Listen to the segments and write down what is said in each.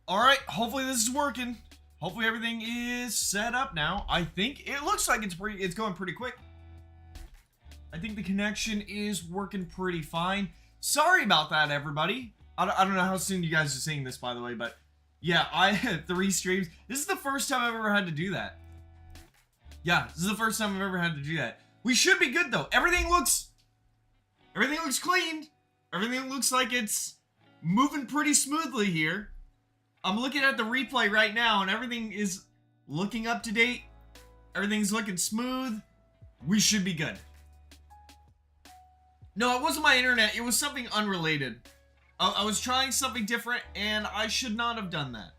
All right, hopefully this is working. Hopefully everything is set up now. I think it looks like it's going pretty quick. I think the connection is working pretty fine. Sorry about that, everybody. I don't know how soon you guys are seeing this, by the way, but yeah, I had 3 streams. This is the first time I've ever had to do that. Yeah, this is the first time I've ever had to do that. We should be good though. Everything looks cleaned. Everything looks like it's moving pretty smoothly here. I'm looking at the replay right now and everything is looking up to date. Everything's looking smooth. We should be good. No, it wasn't my internet. It was something unrelated. I was trying something different and I should not have done that.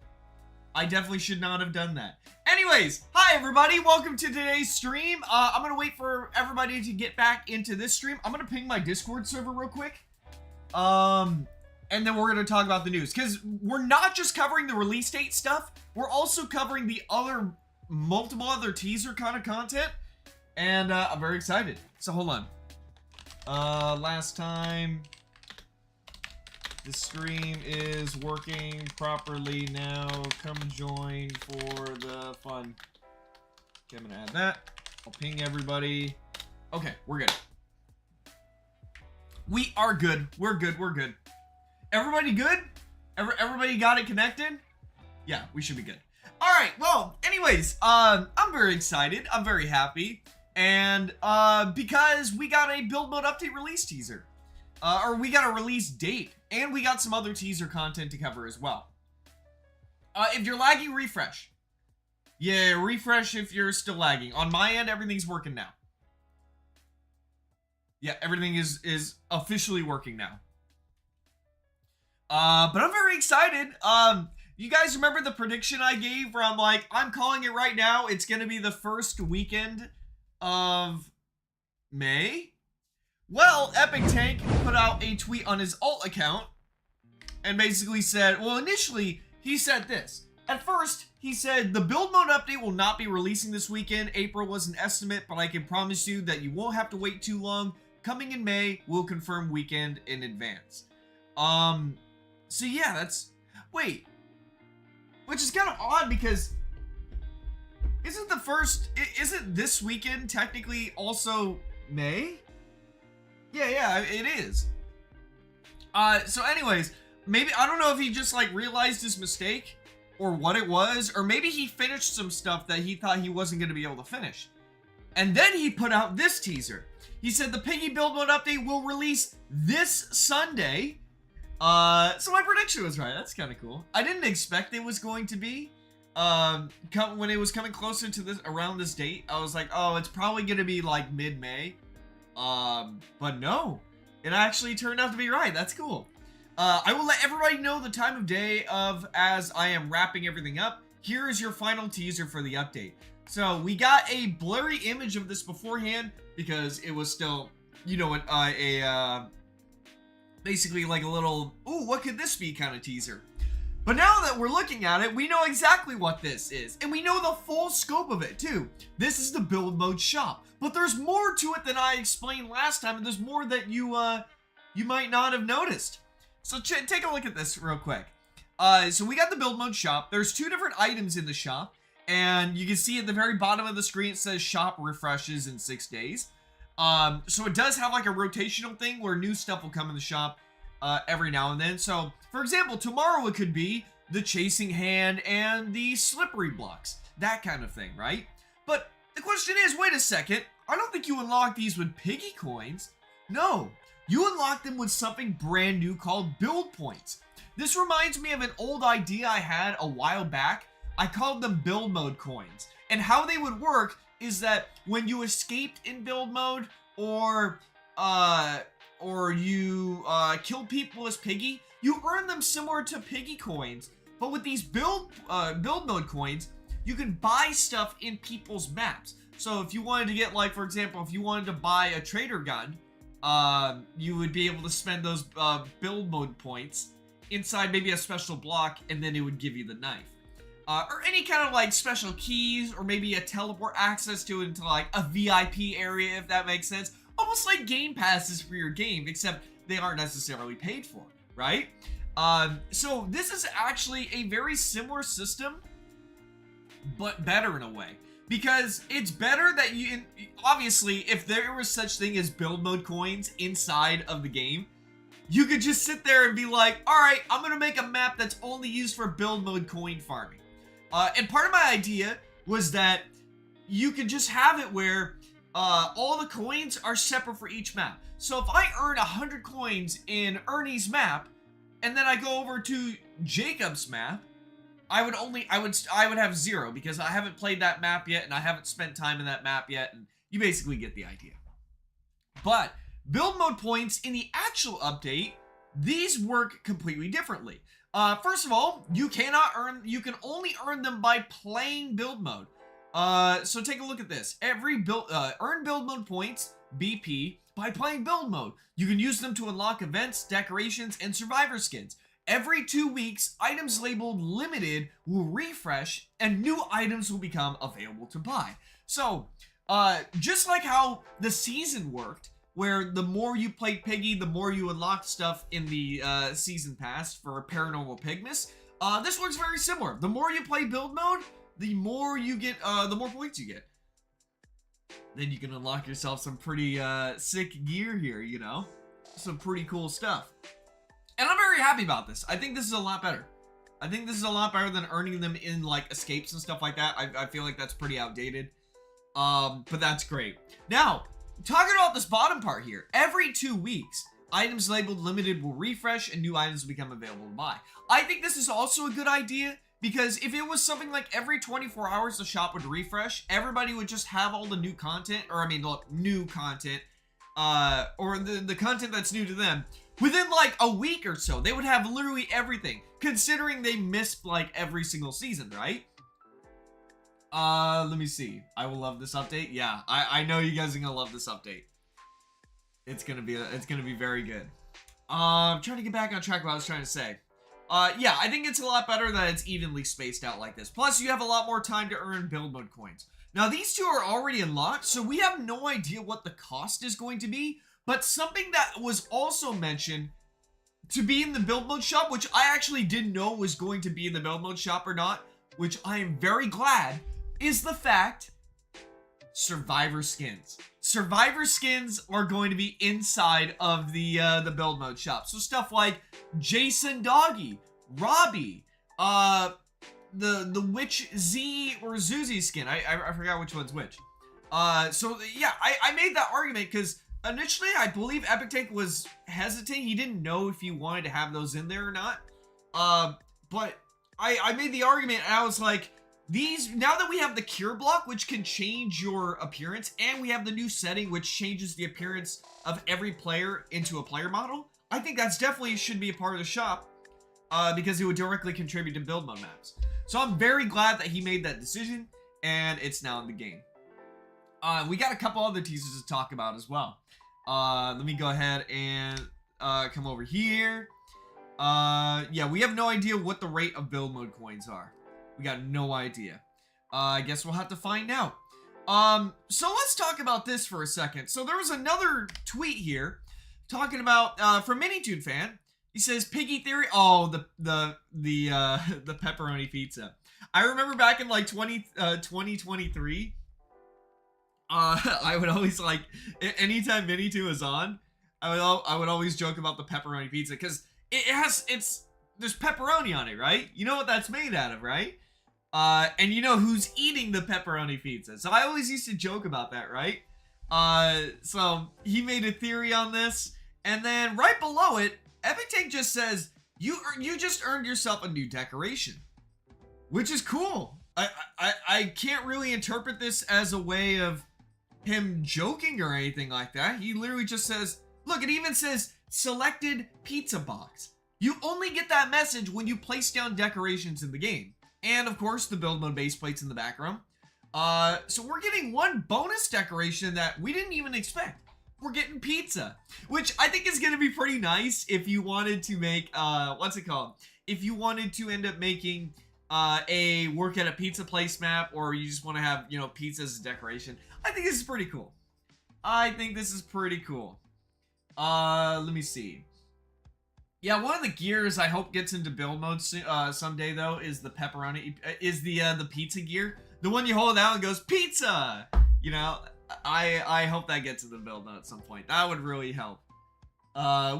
I definitely should not have done that. Anyways, hi everybody. Welcome to today's stream. I'm going to wait for everybody to get back into this stream. I'm going to ping my Discord server real quick. And then we're going to talk about the news. Because we're not just covering the release date stuff. We're also covering the multiple other teaser kind of content. And I'm very excited. So hold on. Last time. The stream is working properly now. Come join for the fun. Okay, I'm going to add that. I'll ping everybody. Okay, we're good. We are good. We're good. We're good. Everybody good? Everybody got it connected? Yeah, we should be good. All right. Well, anyways, I'm very excited. I'm very happy. And because we got a build mode update release teaser. Or we got a release date. And we got some other teaser content to cover as well. If you're lagging, refresh. Yeah, refresh if you're still lagging. On my end, everything's working now. Yeah, everything is officially working now. But I'm very excited. You guys remember the prediction I gave where I'm calling it right now. It's going to be the first weekend of May. Well, Epic Tank put out a tweet on his alt account and basically said, well, initially he said this. At first, he said, the build mode update will not be releasing this weekend. April was an estimate, but I can promise you that you won't have to wait too long. Coming in May, we'll confirm weekend in advance. So yeah, wait. Which is kind of odd because isn't this weekend technically also May? Yeah, it is. So anyways, maybe, I don't know if he just realized his mistake or what it was, or maybe he finished some stuff that he thought he wasn't going to be able to finish. And then he put out this teaser. He said the Piggy build mode update will release this Sunday. So my prediction was right. That's kind of cool. I didn't expect it was going to be. When it was coming closer to around this date, I was like, oh, it's probably going to be mid-May. But no, it actually turned out to be right. That's cool. I will let everybody know the time of day as I am wrapping everything up. Here is your final teaser for the update. So we got a blurry image of this beforehand because it was still, basically a little, ooh, what could this be kind of teaser. But now that we're looking at it, we know exactly what this is. And we know the full scope of it too. This is the build mode shop. But there's more to it than I explained last time. And there's more that you might not have noticed. So take a look at this real quick. So we got the build mode shop. There's 2 different items in the shop. And you can see at the very bottom of the screen, it says shop refreshes in 6 days. So it does have a rotational thing where new stuff will come in the shop every now and then. So, for example, tomorrow it could be the chasing hand and the slippery blocks. That kind of thing, right? But the question is, wait a second. I don't think you unlock these with Piggy coins. No, you unlock them with something brand new called build points. This reminds me of an old idea I had a while back. I called them build mode coins. And how they would work is that when you escaped in build mode or you killed people as Piggy, you earn them similar to Piggy coins. But with these build mode coins, you can buy stuff in people's maps. So if you wanted to get, for example, if you wanted to buy a trader gun, you would be able to spend those build mode points inside maybe a special block, and then it would give you the knife. Or any kind of special keys, or maybe a teleport access to into a VIP area, if that makes sense. Almost like game passes for your game, except they aren't necessarily paid for, right? So this is actually a very similar system, but better in a way. Because it's better that you, obviously, if there was such thing as build mode coins inside of the game, you could just sit there and be like, alright, I'm gonna make a map that's only used for build mode coin farming. And part of my idea was that you could just have it where all the coins are separate for each map. So if I earn 100 coins in Ernie's map, and then I go over to Jacob's map, I would have 0 because I haven't played that map yet and I haven't spent time in that map yet, and you basically get the idea. But build mode points in the actual update, these work completely differently. First of all, you can only earn them by playing build mode. So take a look at this. Earn build mode points, BP, by playing build mode. You can use them to unlock events, decorations, and survivor skins. Every 2 weeks, items labeled limited will refresh and new items will become available to buy. So, just like how the season worked, where the more you played Piggy, the more you unlocked stuff in the season pass for Paranormal Pigmas, this works very similar. The more you play build mode, the more you get, the more points you get. Then you can unlock yourself some pretty sick gear here, you know? Some pretty cool stuff. And I'm very happy about this. I think this is a lot better. I think this is a lot better than earning them in, like, escapes and stuff like that. I feel like that's pretty outdated. But that's great. Now, talking about this bottom part here. Every 2 weeks, items labeled limited will refresh and new items will become available to buy. I think this is also a good idea because if it was something like every 24 hours the shop would refresh, everybody would just have all the new content, or I mean, new content, or the content that's new to them. Within like a week or so, they would have literally everything, considering they missed like every single season, right? Let me see. I will love this update. Yeah, I know you guys are gonna love this update. It's gonna be very good. I'm trying to get back on track what I was trying to say. Yeah, I think it's a lot better that it's evenly spaced out like this. Plus, you have a lot more time to earn build mode coins. Now, these two are already unlocked, so we have no idea what the cost is going to be. But something that was also mentioned to be in the build mode shop, which I actually didn't know was going to be in the build mode shop or not, which I am very glad, is the fact survivor skins. Survivor skins are going to be inside of the build mode shop. So stuff like Jason Doggy, Robbie, the Witch Z or Zuzi skin. I forgot which one's which. So yeah, I made that argument because initially, I believe EpicTake was hesitant. He didn't know if he wanted to have those in there or not. But I made the argument and I was like, now that we have the cure block, which can change your appearance, and we have the new setting, which changes the appearance of every player into a player model, I think that's definitely should be a part of the shop, because it would directly contribute to build mode maps. So I'm very glad that he made that decision, and it's now in the game. We got a couple other teasers to talk about as well. Let me go ahead and come over here. Yeah, we have no idea what the rate of build mode coins are. We got no idea. I guess we'll have to find out. So let's talk about this for a second. So there was another tweet here talking about from Minitude fan. He says Piggy theory. Oh, the pepperoni pizza. I remember back in like 2023. I would always like anytime Minitude was on, I would always joke about the pepperoni pizza because there's pepperoni on it, right? You know what that's made out of, right? And you know who's eating the pepperoni pizza. So I always used to joke about that, right? So he made a theory on this, and then right below it, EpicTake just says you just earned yourself a new decoration, which is cool. I can't really interpret this as a way of him joking or anything like that. He literally just says, look, it even says selected pizza box. You only get that message when you place down decorations in the game. And of course, the build mode base plates in the background. So we're getting one bonus decoration that we didn't even expect. We're getting pizza, which I think is going to be pretty nice if you wanted to make, what's it called? If you wanted to end up making a work at a pizza place map, or you just want to have, you know, pizza as a decoration. I think this is pretty cool. I think this is pretty cool. Let me see. Yeah, one of the gears I hope gets into build mode someday though is the pepperoni, is the pizza gear. The one you hold out and goes pizza. You know, I hope that gets in the build mode at some point. That would really help.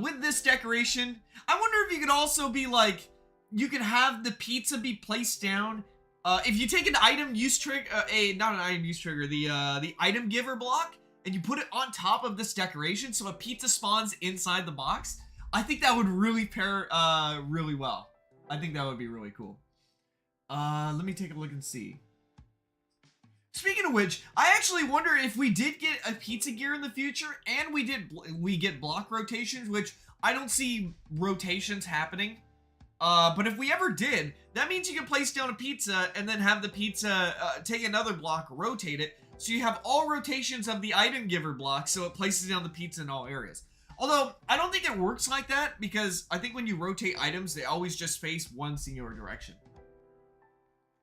With this decoration, I wonder if you could also be like, you could have the pizza be placed down. If you take an item use trigger, not an item use trigger, the item giver block, and you put it on top of this decoration, so a pizza spawns inside the box. I think that would really pair really well. I think that would be really cool. Let me take a look and see. Speaking of which, I actually wonder if we did get a pizza gear in the future, and we get block rotations, which I don't see rotations happening. But if we ever did, that means you can place down a pizza and then have the pizza take another block, rotate it, so you have all rotations of the item giver block, so it places down the pizza in all areas. Although, I don't think it works like that, because I think when you rotate items, they always just face one singular direction.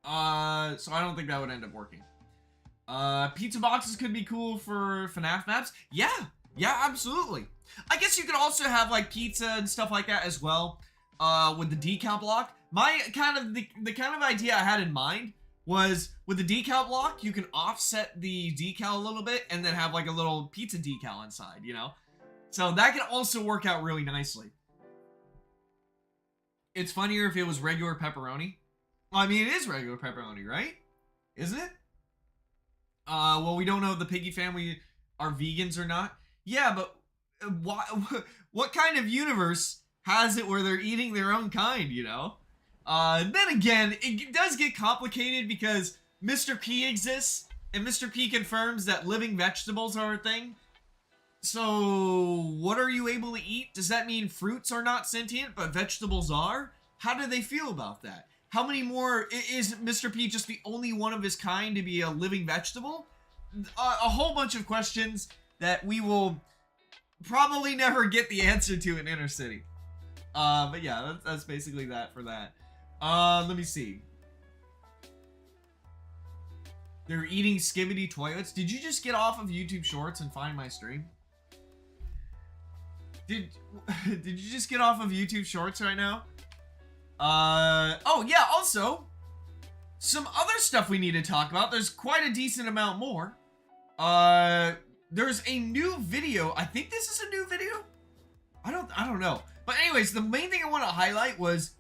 So I don't think that would end up working. Pizza boxes could be cool for FNAF maps. Yeah, absolutely. I guess you could also have, like, pizza and stuff like that as well, with the decal block. My kind of, the kind of idea I had in mind was, with the decal block, you can offset the decal a little bit, and then have, like, a little pizza decal inside, you know? So that can also work out really nicely. It's funnier if it was regular pepperoni. Well, I mean, it is regular pepperoni, right? Isn't it? Well, we don't know if the Piggy family are vegans or not. Yeah, but what kind of universe has it where they're eating their own kind, you know? Then again, it does get complicated because Mr. P exists, and Mr. P confirms that living vegetables are a thing. So, what are you able to eat? Does that mean fruits are not sentient, but vegetables are? How do they feel about that? How many more, is Mr. P just the only one of his kind to be a living vegetable? A whole bunch of questions that we will probably never get the answer to in Inner City. But yeah, that's basically that for that. Let me see. They're eating skibbity toilets. Did you just get off of YouTube Shorts and find my stream? Did you just get off of YouTube Shorts right now? Oh yeah, also, some other stuff we need to talk about. There's quite a decent amount more. There's a new video. I think this is a new video? I don't know. But anyways, the main thing I want to highlight was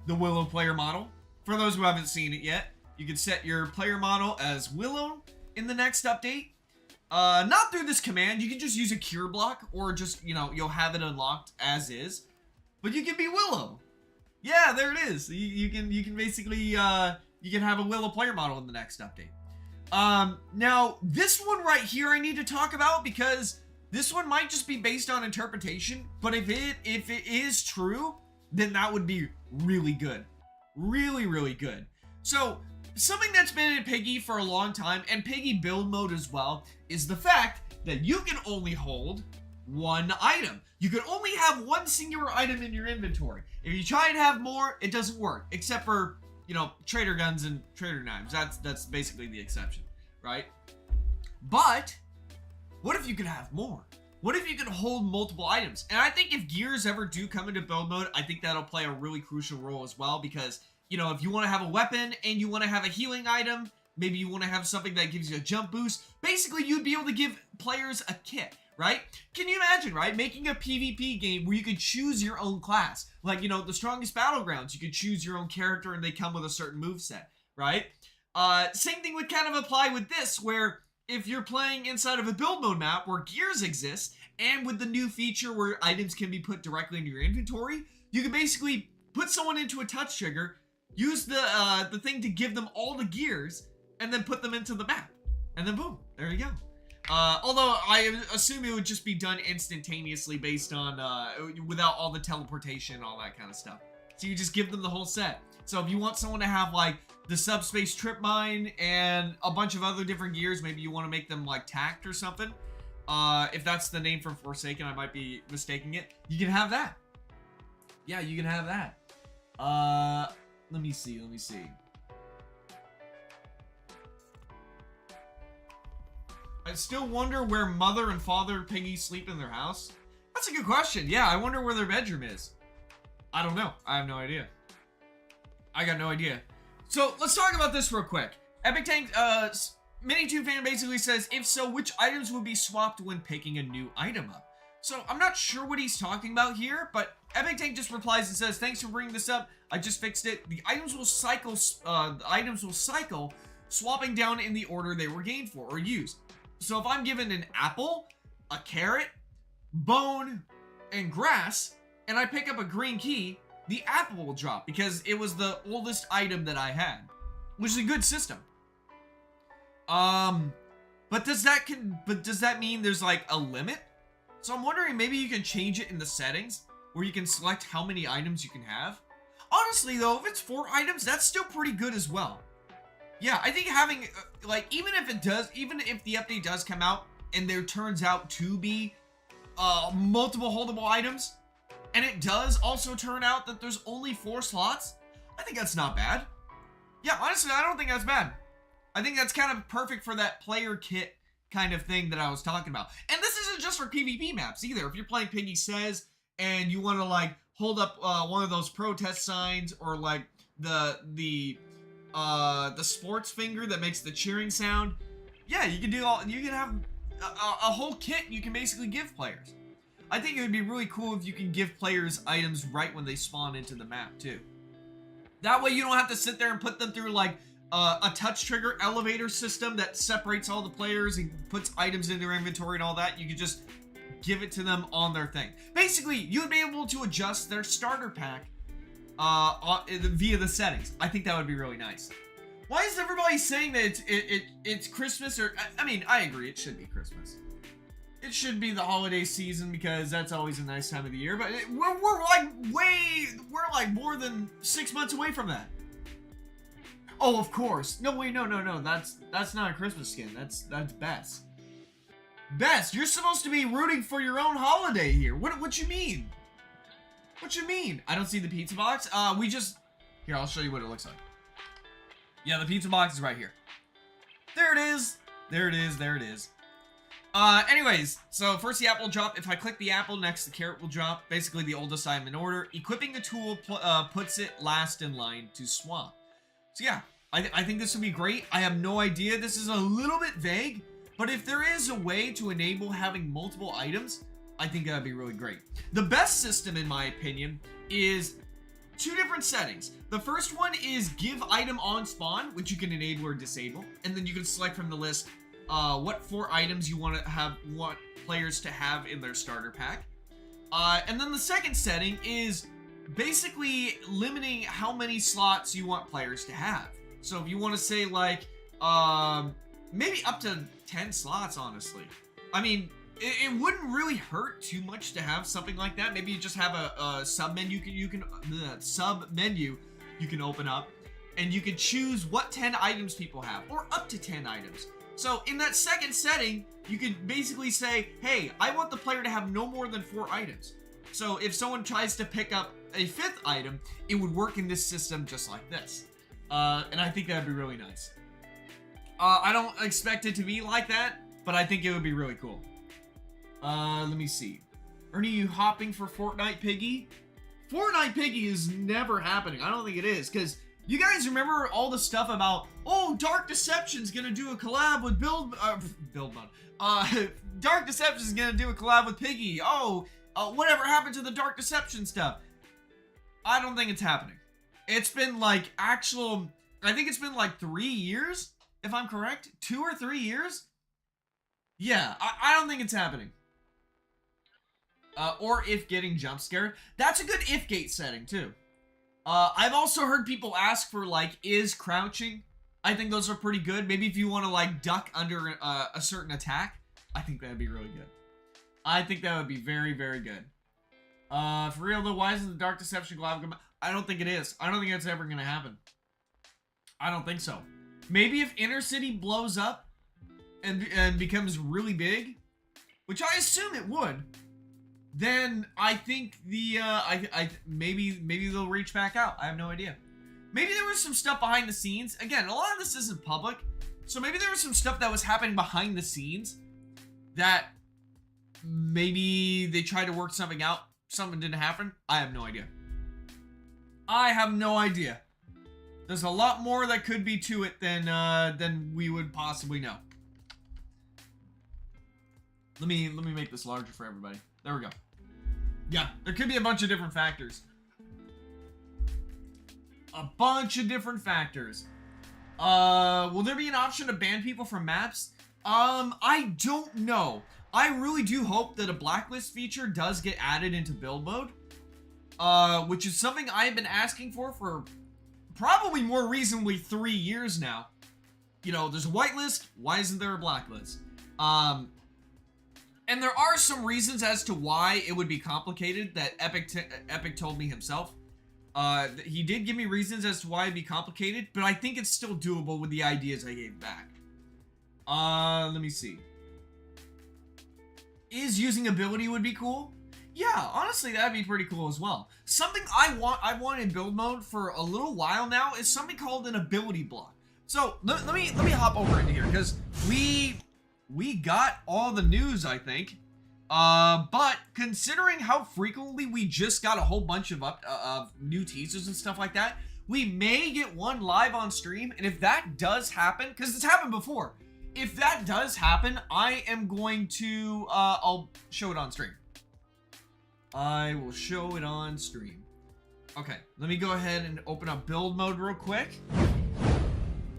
the Willow player model. For those who haven't seen it yet, you can set your player model as Willow in the next update. Not through this command. You can just use a cure block, or just, you know, you'll have it unlocked as is. But you can be Willow. Yeah, there it is. You can basically, you can have a Willow player model in the next update. Now, this one right here I need to talk about, because this one might just be based on interpretation, but if it is true, then that would be really good. Really good. So, something that's been in Piggy for a long time, and Piggy build mode as well, is the fact that you can only hold one item. You can only have one singular item in your inventory. If you try and have more, it doesn't work, except for, you know, trader guns and trader knives. That's basically the exception, right? But what if you could have more? What if you could hold multiple items? And I think if gears ever do come into build mode, I think that'll play a really crucial role as well, because, you know, if you want to have a weapon and you want to have a healing item, maybe you want to have something that gives you a jump boost, basically you'd be able to give players a kit, right? Can you imagine, right? Making a PvP game where you could choose your own class. Like, you know, the strongest battlegrounds, you could choose your own character and they come with a certain moveset, right? Same thing would kind of apply with this, where if you're playing inside of a build mode map where gears exist, and with the new feature where items can be put directly into your inventory, you can basically put someone into a touch trigger, use the thing to give them all the gears, and then put them into the map. And then boom, there you go. Although I assume it would just be done instantaneously based on, without all the teleportation and all that kind of stuff. So you just give them the whole set. So if you want someone to have, like, the subspace trip mine and a bunch of other different gears, maybe you want to make them, like, tact or something. If that's the name from Forsaken, I might be mistaking it. You can have that. Yeah, you can have that. Let me see. I still wonder where Mother and Father Piggy sleep in their house. That's a good question. Yeah, I wonder where their bedroom is. I don't know. I have no idea. I got no idea. So let's talk about this real quick. Epic Tank, Mini2 fan basically says, if so, which items would be swapped when picking a new item up? So I'm not sure what he's talking about here, but Epic Tank just replies and says, thanks for bringing this up. I just fixed it. The items will cycle, swapping down in the order they were gained for or used. So if I'm given an apple, a carrot, bone, and grass, and I pick up a green key, the apple will drop because it was the oldest item that I had, which is a good system. But does that mean there's like a limit? So I'm wondering, maybe you can change it in the settings where you can select how many items you can have. Honestly though, if it's 4 items, that's still pretty good as well. Yeah, I think having like, even if the update does come out and there turns out to be multiple holdable items, and it does also turn out that there's only 4 slots, I think that's not bad. Yeah, honestly, I don't think that's bad. I think that's kind of perfect for that player kit kind of thing that I was talking about. And this isn't just for PvP maps either. If you're playing Piggy Says and you want to like hold up one of those protest signs, or like the sports finger that makes the cheering sound, yeah, you can have a whole kit you can basically give players. I think it would be really cool if you can give players items right when they spawn into the map too. That way you don't have to sit there and put them through like a touch trigger elevator system that separates all the players and puts items in their inventory and all that. You could just give it to them on their thing. Basically, you would be able to adjust their starter pack via the settings. I think that would be really nice. Why is everybody saying that it's Christmas? Or I mean, I agree, it should be Christmas. It should be the holiday season because that's always a nice time of the year. But we're like more than 6 months away from that. Oh, of course. No, wait, no. That's not a Christmas skin. That's Best. Best, you're supposed to be rooting for your own holiday here. What you mean? What you mean? I don't see the pizza box. Here, I'll show you what it looks like. Yeah, the pizza box is right here. There it is. There it is. Anyways, so first the apple will drop. If I click the apple, next the carrot will drop. Basically the oldest item in order. Equipping the tool puts it last in line to swap. So yeah, I think this would be great. I have no idea. This is a little bit vague, but if there is a way to enable having multiple items, I think that'd be really great. The best system, in my opinion, is 2 different settings. The first one is give item on spawn, which you can enable or disable, and then you can select from the list what 4 items you want players to have in their starter pack. And then the second setting is basically limiting how many slots you want players to have. So if you want to say like maybe up to 10 slots, honestly. I mean, it wouldn't really hurt too much to have something like that. Maybe you just have a sub menu you can open up, and you can choose what 10 items people have, or up to 10 items. So in that second setting, you could basically say, hey, I want the player to have no more than 4 items. So if someone tries to pick up a 5th item, it would work in this system just like this. And I think that'd be really nice. I don't expect it to be like that, but I think it would be really cool. Let me see. Ernie, you hopping for Fortnite Piggy? Fortnite Piggy is never happening. I don't think it is, because you guys remember all the stuff about, oh, Dark Deception's gonna do a collab with Dark Deception's gonna do a collab with Piggy. Whatever happened to the Dark Deception stuff? I don't think it's happening. It's been like I think it's been like 3 years, if I'm correct. 2 or 3 years? Yeah, I don't think it's happening. Or if getting jump scared. That's a good if gate setting too. I've also heard people ask for like, is crouching. I think those are pretty good. Maybe if you want to like duck under a certain attack, I think that'd be really good. I think that would be very, very good. For real though, why isn't the Dark Deception collab come? I don't think it is. I don't think it's ever gonna happen. I don't think so. Maybe if Inner City blows up and becomes really big, which I assume it would, then I think the maybe they'll reach back out. I have no idea. Maybe there was some stuff behind the scenes. Again, a lot of this isn't public, so maybe there was some stuff that was happening behind the scenes that maybe they tried to work something out. Something didn't happen. I have no idea. I have no idea. There's a lot more that could be to it than we would possibly know. Let me make this larger for everybody. There we go. Yeah, there could be a bunch of different factors. A bunch of different factors. Will there be an option to ban people from maps? I don't know. I really do hope that a blacklist feature does get added into build mode. Which is something I've been asking for probably more reasonably 3 years now. You know, there's a whitelist, why isn't there a blacklist? And there are some reasons as to why it would be complicated that Epic told me himself. He did give me reasons as to why it'd be complicated, but I think it's still doable with the ideas I gave back. Let me see. Is using ability would be cool? Yeah, honestly, that'd be pretty cool as well. Something I want in build mode for a little while now is something called an ability block. So let me hop over into here because we got all the news, I think. But considering how frequently we just got a whole bunch of new teasers and stuff like that, we may get one live on stream. And if that does happen, because it's happened before, if that does happen, I am going to I'll show it on stream. I will show it on stream. Okay, let me go ahead and open up build mode real quick.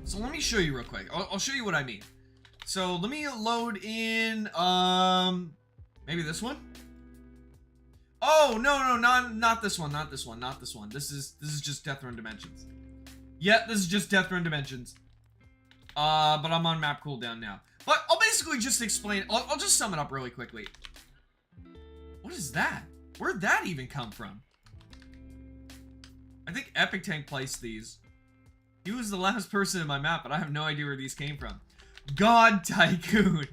So let me show you real quick. I'll show you what I mean. So let me load in, maybe this one? Oh, no, not this one, not this one, not this one. This is just Death Run Dimensions. Yep, this is just Death Run Dimensions. But I'm on map cooldown now. But I'll basically just explain, I'll just sum it up really quickly. What is that? Where'd that even come from? I think Epic Tank placed these. He was the last person in my map, but I have no idea where these came from. God Tycoon,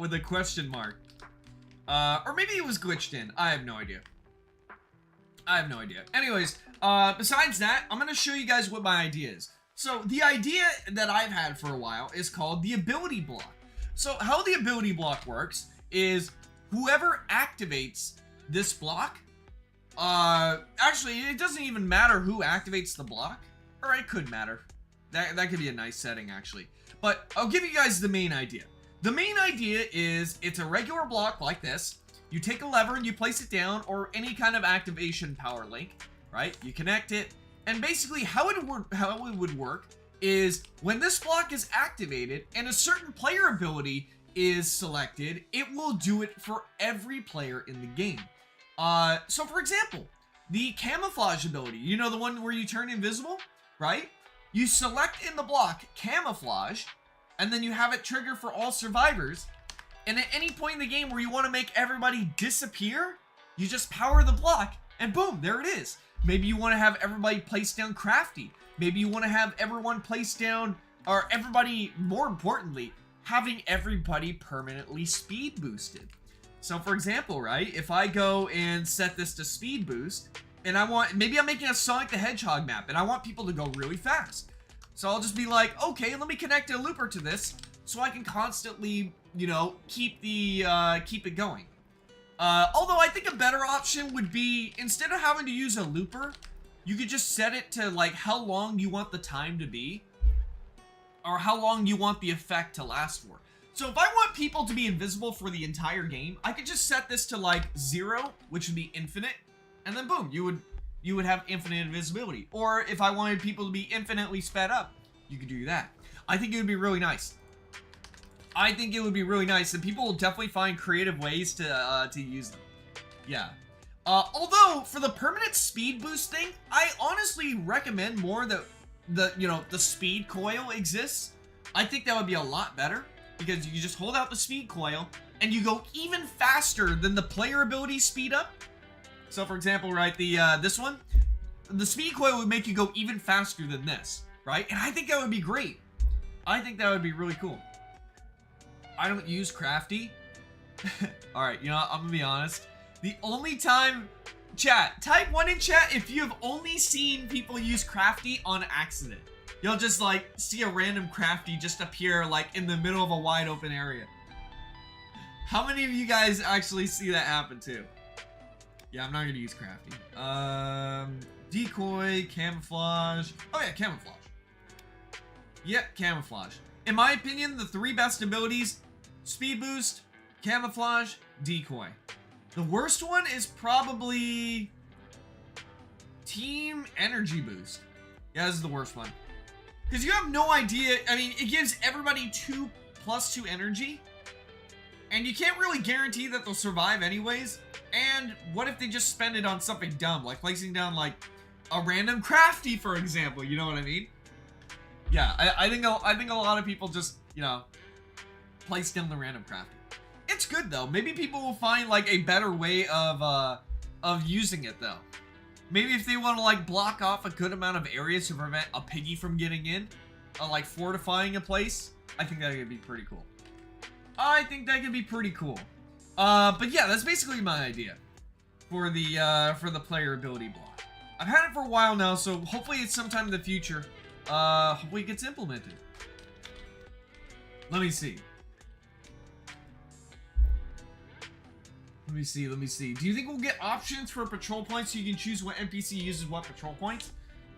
with a question mark. Or maybe it was glitched in. I have no idea. Anyways, besides that, I'm gonna show you guys what my idea is. So the idea that I've had for a while is called the ability block. So how the ability block works is whoever activates this block, actually it doesn't even matter who activates the block, or it could matter. That could be a nice setting actually. But I'll give you guys the main idea. The main idea is it's a regular block like this. You take a lever and you place it down, or any kind of activation power link, right? You connect it, and basically how it would work is when this block is activated and a certain player ability is selected, it will do it for every player in the game. So for example, the camouflage ability, you know, the one where you turn invisible, right? You select in the block camouflage, and then you have it trigger for all survivors. And at any point in the game where you want to make everybody disappear, you just power the block, and boom, there it is. Maybe you want to have everybody place down Crafty. Maybe you want to have everyone place down, or everybody, more importantly, having everybody permanently speed boosted. So for example, right, if I go and set this to speed boost, and I want, maybe I'm making a Sonic the Hedgehog map, and I want people to go really fast. So I'll just be like, okay, let me connect a looper to this, so I can constantly, you know, keep it going. Although I think a better option would be, instead of having to use a looper, you could just set it to like how long you want the time to be, or how long you want the effect to last for. So if I want people to be invisible for the entire game, I could just set this to like 0, which would be infinite, and then boom, you would have infinite invisibility. Or if I wanted people to be infinitely sped up, you could do that. I think it would be really nice. I think it would be really nice, and people will definitely find creative ways to use them. Yeah. Although for the permanent speed boost thing, I honestly recommend more that the speed coil exists. I think that would be a lot better, because you just hold out the speed coil and you go even faster than the player ability speed up. So for example, right, this one, the speed coil would make you go even faster than this, right? And I think that would be great. I think that would be really cool. I don't use Crafty. Alright, you know what, I'm gonna be honest. The only time, chat, type 1 in chat if you have only seen people use Crafty on accident. You'll just like see a random Crafty just appear like in the middle of a wide open area. How many of you guys actually see that happen too? Yeah, I'm not gonna use Crafty. Decoy, camouflage. Oh yeah, camouflage. Yeah, camouflage. In my opinion, the 3 best abilities, speed boost, camouflage, decoy. The worst one is probably team energy boost. Yeah, this is the worst one. Because you have no idea, I mean, it gives everybody 2+2 energy. And you can't really guarantee that they'll survive anyways. And what if they just spend it on something dumb, like placing down like a random crafty, for example, you know what I mean? Yeah, I think a lot of people just, you know, place down the random crafty. It's good though. Maybe people will find like a better way of using it though. Maybe if they want to like block off a good amount of areas to prevent a piggy from getting in, like fortifying a place, I think that could be pretty cool. I think that could be pretty cool. But yeah, that's basically my idea for the player ability block. I've had it for a while now, so hopefully it's sometime in the future. Hopefully it gets implemented. Let me see. Let me see. Do you think we'll get options for patrol points so you can choose what NPC uses what patrol points?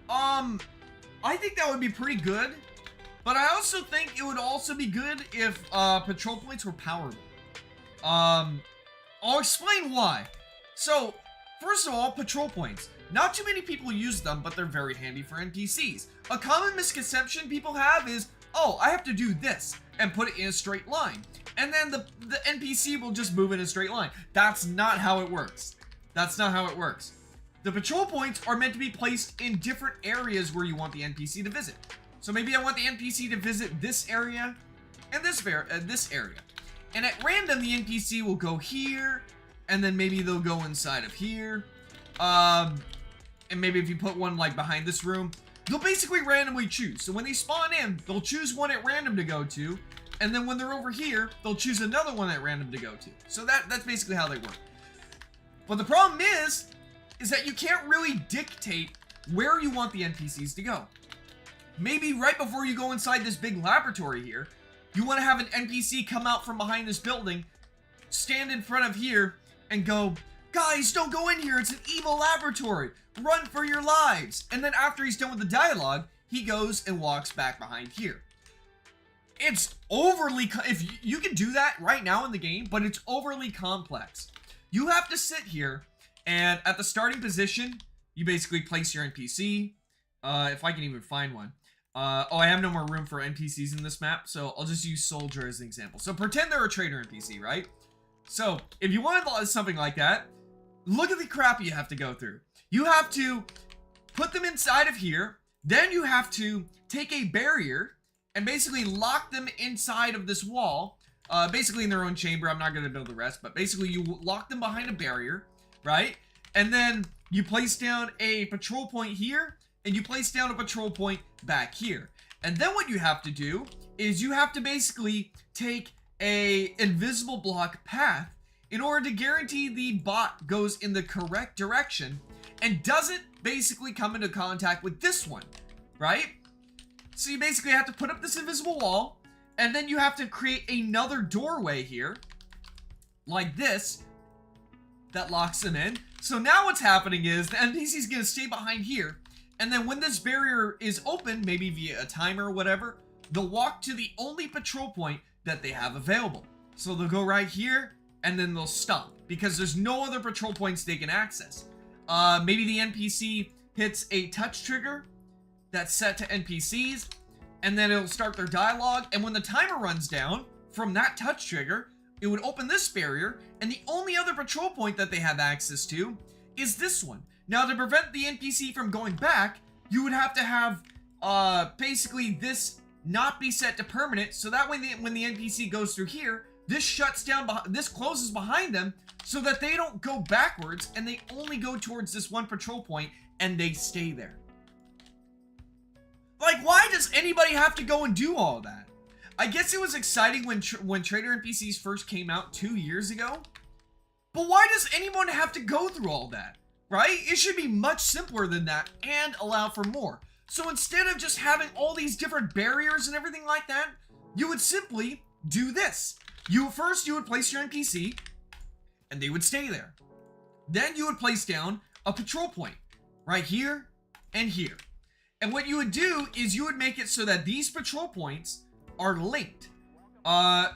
I think that would be pretty good. But I also think it would also be good if patrol points were powerful. I'll explain why. So, first of all, patrol points. Not too many people use them, but they're very handy for NPCs. A common misconception people have is, oh, I have to do this and put it in a straight line. And then the NPC will just move in a straight line. That's not how it works. That's not how it works. The patrol points are meant to be placed in different areas where you want the NPC to visit. So maybe I want the NPC to visit this area and this area. And at random, the NPC will go here, and then maybe they'll go inside of here. And maybe if you put one like behind this room, they'll basically randomly choose. So when they spawn in, they'll choose one at random to go to, and then when they're over here, they'll choose another one at random to go to. So that's basically how they work. But the problem is that you can't really dictate where you want the NPCs to go. Maybe right before you go inside this big laboratory here, you want to have an NPC come out from behind this building, stand in front of here, and go, guys, don't go in here, it's an evil laboratory, run for your lives. And then after he's done with the dialogue, he goes and walks back behind here. It's overly, if you can do that right now in the game, but it's overly complex. You have to sit here, and at the starting position, you basically place your NPC, if I can even find one. Oh, I have no more room for NPCs in this map, so I'll just use Soldier as an example. So pretend they're a trader NPC, right? So if you want something like that, look at the crap you have to go through. You have to put them inside of here, then you have to take a barrier and basically lock them inside of this wall, basically in their own chamber. I'm not going to build the rest, but basically you lock them behind a barrier, right? And then you place down a patrol point here, and you place down a patrol point back here. And then what you have to do is you have to basically take a invisible block path in order to guarantee the bot goes in the correct direction and doesn't basically come into contact with this one, right? So you basically have to put up this invisible wall, and then you have to create another doorway here, like this, that locks them in. So now what's happening is the NPC is going to stay behind here, and then when this barrier is open, maybe via a timer or whatever, they'll walk to the only patrol point that they have available. So they'll go right here, and then they'll stop, because there's no other patrol points they can access. Maybe the NPC hits a touch trigger that's set to NPCs, and then it'll start their dialogue, and when the timer runs down from that touch trigger, it would open this barrier, and the only other patrol point that they have access to is this one. Now, to prevent the NPC from going back, you would have to have, basically this not be set to permanent, so that way when the NPC goes through here, this shuts down, this closes behind them, so that they don't go backwards, and they only go towards this one patrol point, and they stay there. Like, why does anybody have to go and do all that? I guess it was exciting when Trader NPCs first came out 2 years ago, but why does anyone have to go through all that? Right? It should be much simpler than that and allow for more. So instead of just having all these different barriers and everything like that, you would simply do this. You would place your NPC, and they would stay there. Then you would place down a patrol point, right here and here. And what you would do is you would make it so that these patrol points are linked.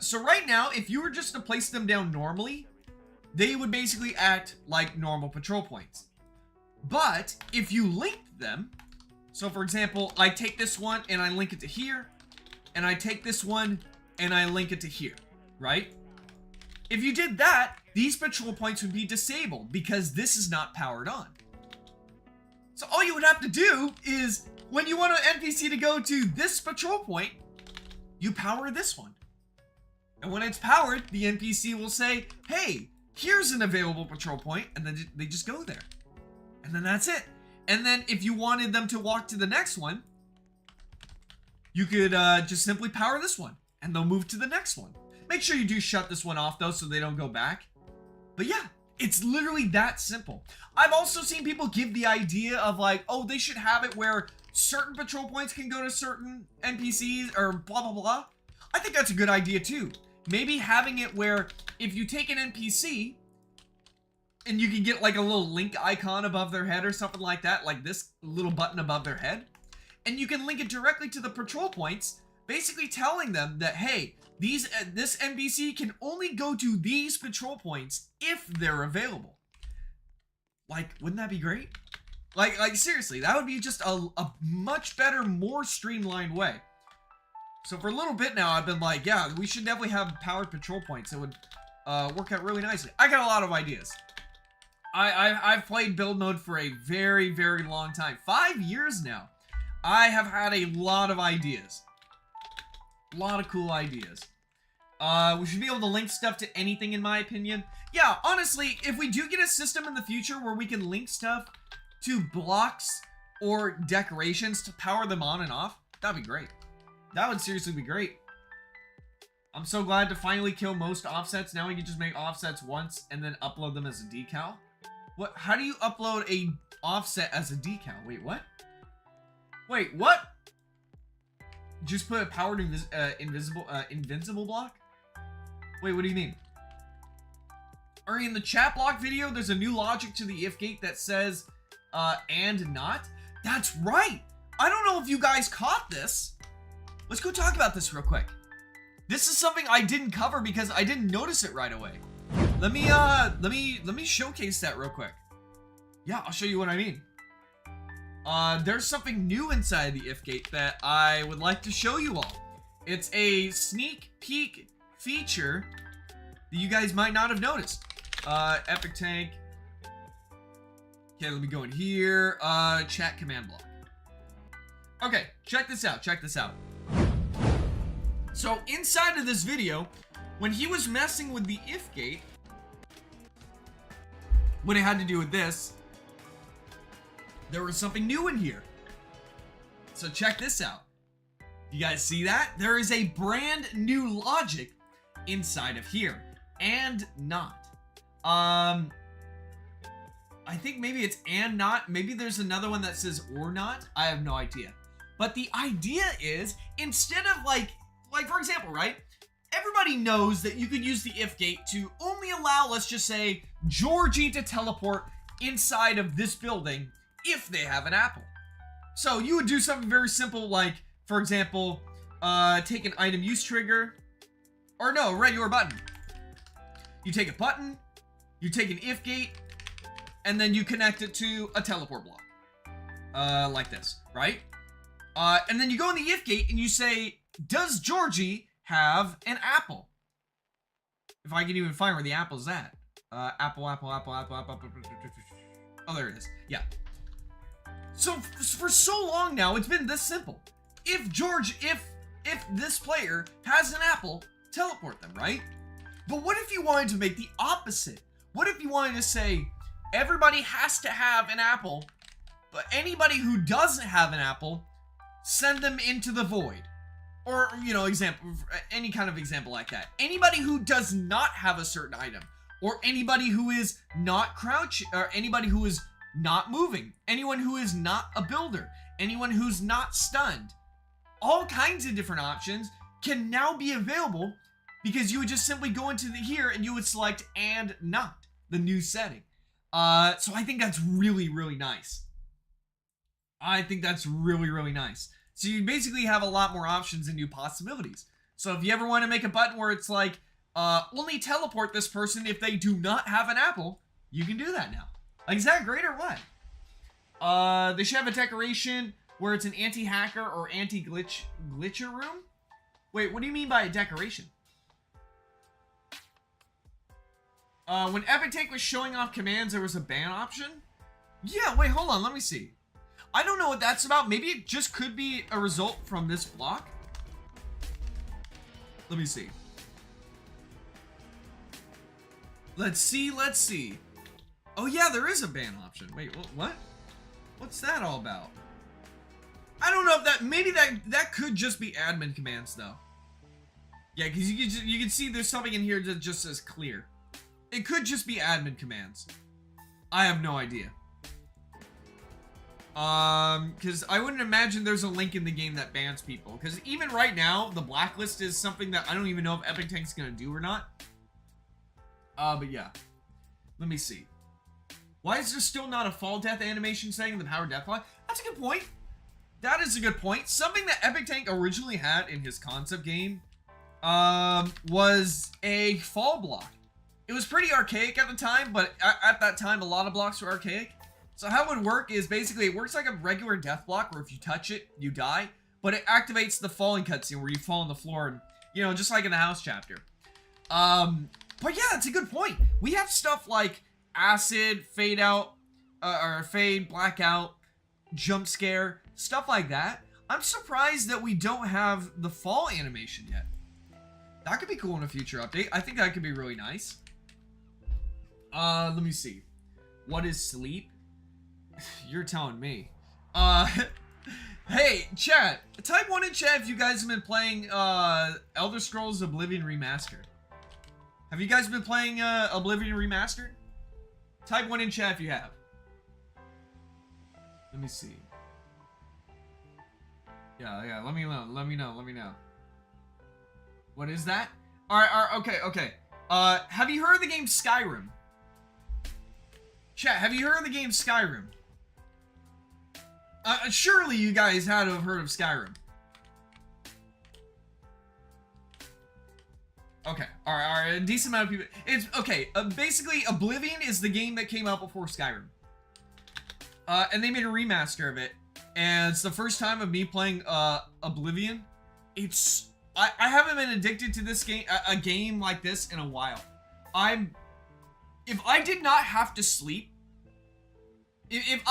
So right now, if you were just to place them down normally, they would basically act like normal patrol points. But if you linked them, so for example, I take this one and I link it to here, and I take this one and I link it to here, right? If you did that, these patrol points would be disabled because this is not powered on. So all you would have to do is, when you want an NPC to go to this patrol point, you power this one. And when it's powered, the NPC will say, hey, here's an available patrol point, and then they just go there. And then that's it. And then if you wanted them to walk to the next one, you could just simply power this one, and they'll move to the next one. Make sure you do shut this one off, though, so they don't go back. But yeah, it's literally that simple. I've also seen people give the idea of like, oh, they should have it where certain patrol points can go to certain NPCs or blah, blah, blah. I think that's a good idea, too. Maybe having it where if you take an NPC and you can get like a little link icon above their head or something like that, like this little button above their head, and you can link it directly to the patrol points, basically telling them that, hey, this NPC can only go to these patrol points if they're available. Like, wouldn't that be great? Like seriously, that would be just a much better, more streamlined way. So for a little bit now, I've been like, yeah, we should definitely have powered patrol points. It would work out really nicely. I got a lot of ideas. I've played build mode for a very, very long time. 5 years now. I have had a lot of ideas. A lot of cool ideas. We should be able to link stuff to anything, in my opinion. Yeah, honestly, if we do get a system in the future where we can link stuff to blocks or decorations to power them on and off, that'd be great. That would seriously be great. I'm so glad to finally kill most offsets. Now we can just make offsets once and then upload them as a decal. What? How do you upload a offset as a decal? Wait, what? Wait, what? Just put a powered invincible block? Wait, what do you mean? Or in the chat block video, there's a new logic to the if gate that says, and not? That's right! I don't know if you guys caught this. Let's go talk about this real quick. This is something I didn't cover because I didn't notice it right away. Let me showcase that real quick. Yeah, I'll show you what I mean. There's something new inside the if gate that I would like to show you all. It's a sneak peek feature that you guys might not have noticed. Epic tank. Okay, let me go in here. Chat command block. Okay, check this out, check this out. So inside of this video, when he was messing with the if gate, when it had to do with this, there was something new in here. So check this out. You guys see that? There is a brand new logic inside of here. And not. I think maybe it's and not. Maybe there's another one that says or not. I have no idea. But the idea is, instead of like for example, right? Everybody knows that you could use the if gate to only allow, let's just say, Georgie to teleport inside of this building if they have an apple. So you would do something very simple like, for example, take an item use trigger, or no, regular button. You take a button, you take an if gate, and then you connect it to a teleport block. Like this, right? And then you go in the if gate and you say, does Georgie have an apple? If I can even find where the apple's at. Apple. Oh, there it is. Yeah. So for so long now, it's been this simple. If this player has an apple, teleport them, right? But what if you wanted to make the opposite? What if you wanted to say, everybody has to have an apple, but anybody who doesn't have an apple, send them into the void? Or, you know, any kind of example like that. Anybody who does not have a certain item, or anybody who is not crouching, or anybody who is not moving, anyone who is not a builder, anyone who's not stunned. All kinds of different options can now be available because you would just simply go into here and you would select and not, the new setting. So I think that's really, really nice. I think that's really, really nice. So you basically have a lot more options and new possibilities. So if you ever want to make a button where it's like, only teleport this person if they do not have an apple, you can do that now. Like, is that great or what? They should have a decoration where it's an anti-hacker or anti-glitcher room. Wait, what do you mean by a decoration? When Epic Tank was showing off commands, there was a ban option? Yeah, wait, hold on, let me see. I don't know what that's about. Maybe it just could be a result from this block. Let me see. Let's see. Oh yeah, there is a ban option. Wait, what? What's that all about? I don't know if that, maybe that could just be admin commands though. Yeah, because you can see there's something in here that just says clear. It could just be admin commands. I have no idea. Because I wouldn't imagine there's a link in the game that bans people. Because even right now, the blacklist is something that I don't even know if Epic Tank's gonna do or not. But yeah. Let me see. Why is there still not a fall death animation saying the power death block? That's a good point. That is a good point. Something that Epic Tank originally had in his concept game, was a fall block. It was pretty archaic at the time, but at that time, a lot of blocks were archaic. So how it would work is basically it works like a regular death block where if you touch it, you die, but it activates the falling cutscene where you fall on the floor and, you know, just like in the house chapter. But yeah, it's a good point. We have stuff like acid, fade out, or fade, blackout, jump scare, stuff like that. I'm surprised that we don't have the fall animation yet. That could be cool in a future update. I think that could be really nice. Let me see. What is sleep? You're telling me. Hey, chat. Type 1 in chat if you guys have been playing, Elder Scrolls Oblivion Remastered. Have you guys been playing, Oblivion Remastered? Type 1 in chat if you have. Let me see. Yeah, let me know. What is that? Alright, okay. Have you heard of the game Skyrim? Chat, have you heard of the game Skyrim? Surely you guys had to have heard of Skyrim. Okay, alright, a decent amount of people. It's, okay, basically Oblivion is the game that came out before Skyrim. And they made a remaster of it. And it's the first time of me playing, Oblivion. It's, I haven't been addicted to this game, a game like this in a while. If I did not have to sleep, if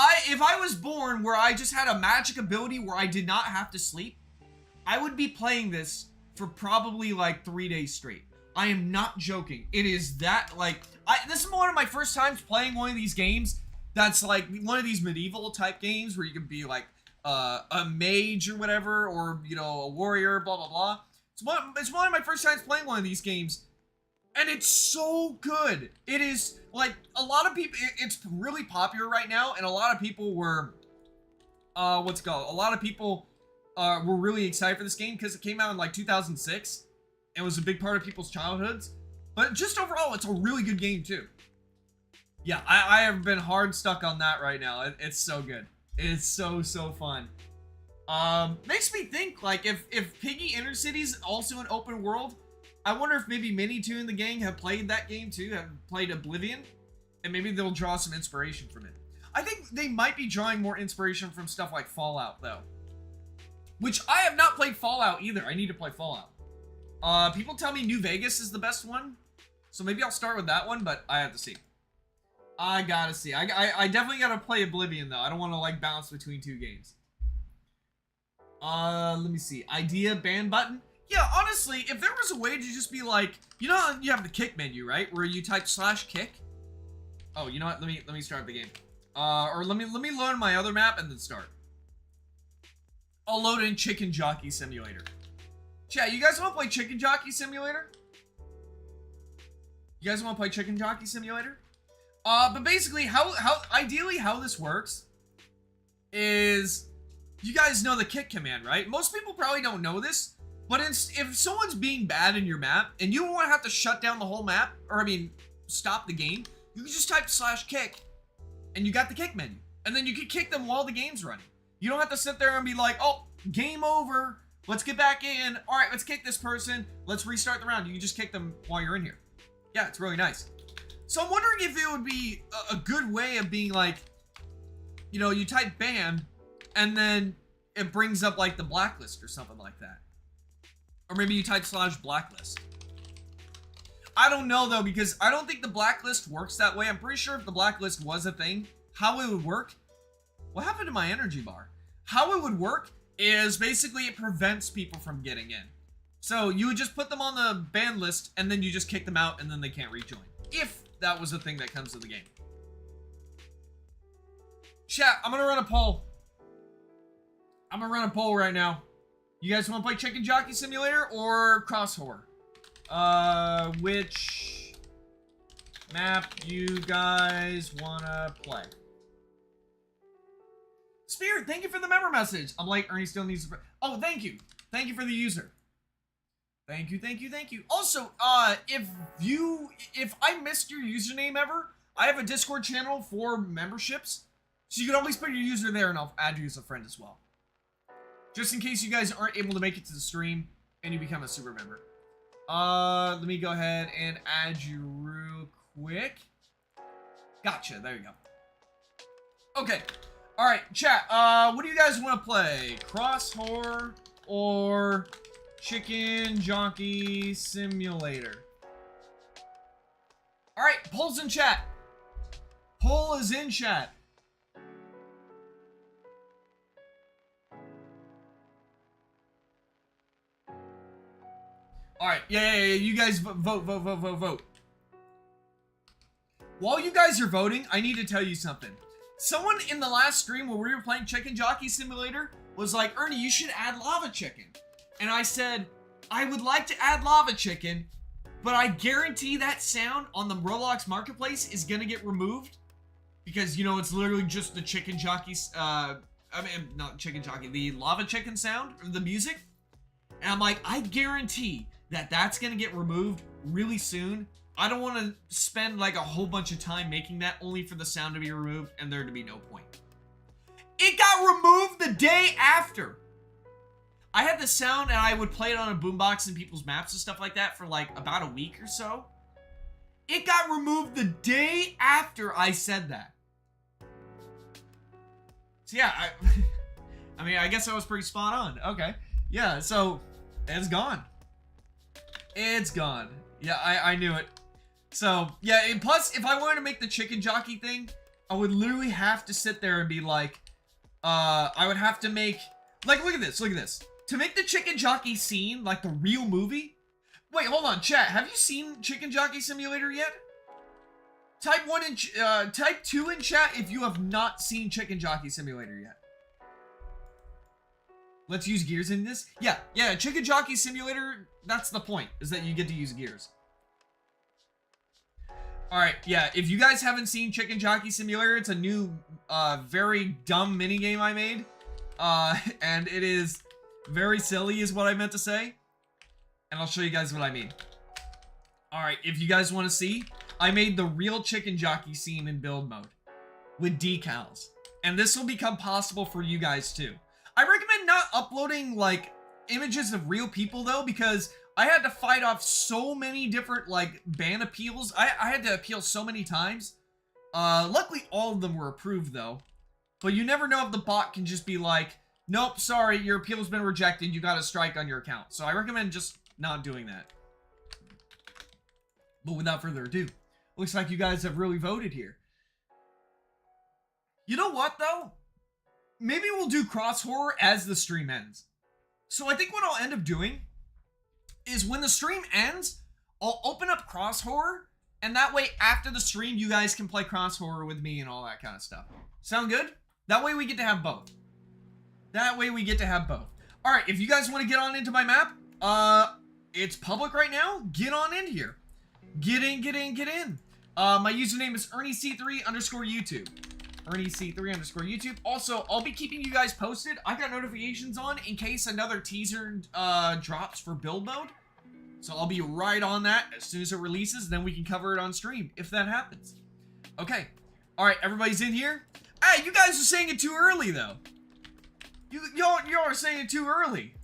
I was born where I just had a magic ability where I did not have to sleep, I would be playing this for probably like 3 days straight. I am not joking. It is that, like, this is one of my first times playing one of these games that's like one of these medieval type games where you can be like a mage or whatever, or, you know, a warrior, blah, blah, blah. It's one of my first times playing one of these games, and it's so good. It is, like, a lot of people, it's really popular right now, and a lot of people were, a lot of people were really excited for this game because it came out in, like, 2006. It was a big part of people's childhoods. But just overall, it's a really good game, too. Yeah, I have been hard stuck on that right now. It's so good. It's so fun. Makes me think, like, if Piggy Intercities is also an open world, I wonder if maybe Mini2 and the gang have played that game too, have played Oblivion, and maybe they'll draw some inspiration from it. I think they might be drawing more inspiration from stuff like Fallout, though. Which, I have not played Fallout either. I need to play Fallout. People tell me New Vegas is the best one, so maybe I'll start with that one, but I have to see. I gotta see. I definitely gotta play Oblivion, though. I don't want to, like, bounce between two games. Let me see. Idea ban button? Yeah, honestly, if there was a way to just be like, you know how you have the kick menu, right? Where you type /kick. Oh, you know what? Let me start the game. Or let me load my other map and then start. I'll load in Chicken Jockey Simulator. Chat, you guys want to play Chicken Jockey Simulator? You guys want to play Chicken Jockey Simulator? But basically, ideally how this works is, you guys know the kick command, right? Most people probably don't know this, but if someone's being bad in your map and you don't want to have to shut down the whole map, or I mean, stop the game, you can just type /kick and you got the kick menu. And then you can kick them while the game's running. You don't have to sit there and be like, oh, game over. Let's get back in. All right, let's kick this person. Let's restart the round. You can just kick them while you're in here. Yeah, it's really nice. So I'm wondering if it would be a good way of being like, you know, you type ban and then it brings up like the blacklist or something like that. Or maybe you type /blacklist. I don't know though, because I don't think the blacklist works that way. I'm pretty sure if the blacklist was a thing, how it would work. What happened to my energy bar? How it would work is basically it prevents people from getting in. So you would just put them on the ban list and then you just kick them out and then they can't rejoin. If that was a thing that comes to the game. Chat, I'm gonna run a poll. I'm gonna run a poll right now. You guys wanna play Chicken Jockey Simulator or Cross Horror? Which map you guys wanna play? Spirit, thank you for the member message. I'm like, Ernie still needs to... Oh, thank you. Thank you for the user. Thank you, thank you, thank you. Also, if I missed your username ever, I have a Discord channel for memberships. So you can always put your user there and I'll add you as a friend as well. Just in case you guys aren't able to make it to the stream and you become a super member. Let me go ahead and add you real quick. Gotcha, there you go. Okay. Alright, chat, what do you guys want to play? Cross Horror or Chicken Jockey Simulator? Alright, poll's in chat. Poll is in chat. Alright, yeah, you guys vote. While you guys are voting, I need to tell you something. Someone in the last stream where we were playing Chicken Jockey Simulator was like, Ernie, you should add lava chicken. And I said, I would like to add lava chicken, but I guarantee that sound on the Roblox Marketplace is gonna get removed. Because, you know, it's literally just the Chicken Jockey, not Chicken Jockey, the lava chicken sound, or the music. And I'm like, I guarantee that that's gonna get removed really soon. I don't want to spend like a whole bunch of time making that only for the sound to be removed and there to be no point. It got removed the day after. I had the sound and I would play it on a boombox in people's maps and stuff like that for like about a week or so. It got removed the day after I said that. So yeah, I mean, I guess I was pretty spot on. Okay. Yeah, so it's gone. It's gone. Yeah, I knew it. So, yeah, and plus, if I wanted to make the Chicken Jockey thing, I would literally have to sit there and be like, I would have to make, like, look at this. To make the Chicken Jockey scene, like the real movie. Wait, hold on, chat. Have you seen Chicken Jockey Simulator yet? Type 2 in chat if you have not seen Chicken Jockey Simulator yet. Let's use gears in this. Yeah, Chicken Jockey Simulator, that's the point, is that you get to use gears. Alright, yeah, if you guys haven't seen Chicken Jockey Simulator, it's a new, very dumb minigame I made. And it is very silly is what I meant to say. And I'll show you guys what I mean. Alright, if you guys want to see, I made the real Chicken Jockey scene in build mode. With decals. And this will become possible for you guys too. I recommend not uploading, like, images of real people, though, because I had to fight off so many different, like, ban appeals. I had to appeal so many times. Luckily, all of them were approved, though. But you never know if the bot can just be like, nope, sorry, your appeal's been rejected, you got a strike on your account. So I recommend just not doing that. But without further ado, looks like you guys have really voted here. You know what, though? Maybe we'll do Cross Horror as the stream ends. So I think what I'll end up doing is when the stream ends, I'll open up Cross Horror, and that way after the stream, you guys can play Cross Horror with me and all that kind of stuff. Sound good? That way we get to have both. Alright, if you guys want to get on into my map, it's public right now. Get on in here. Get in. My username is ErnieC3_YouTube. ErnieC3_YouTube. Also, I'll be keeping you guys posted. I got notifications on in case another teaser drops for build mode. So I'll be right on that as soon as it releases. Then we can cover it on stream if that happens. Okay. Alright, everybody's in here. Hey, you guys are saying it too early, though. Y'all are saying it too early.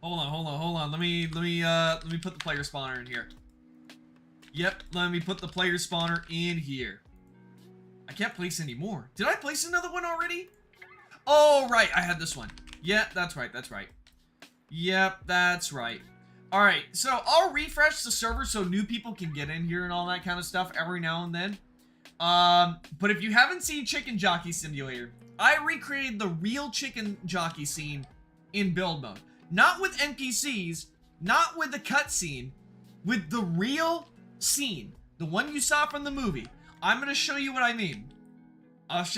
Hold on. Let me put the player spawner in here. Yep, let me put the player spawner in here. I can't place any more. Did I place another one already? Oh, right, I had this one. Yeah, that's right. Yep, that's right. Alright, so I'll refresh the server so new people can get in here and all that kind of stuff every now and then. But if you haven't seen Chicken Jockey Simulator, I recreated the real chicken jockey scene in build mode. Not with NPCs, not with the cutscene, with the real scene. The one you saw from the movie. I'm gonna show you what I mean. And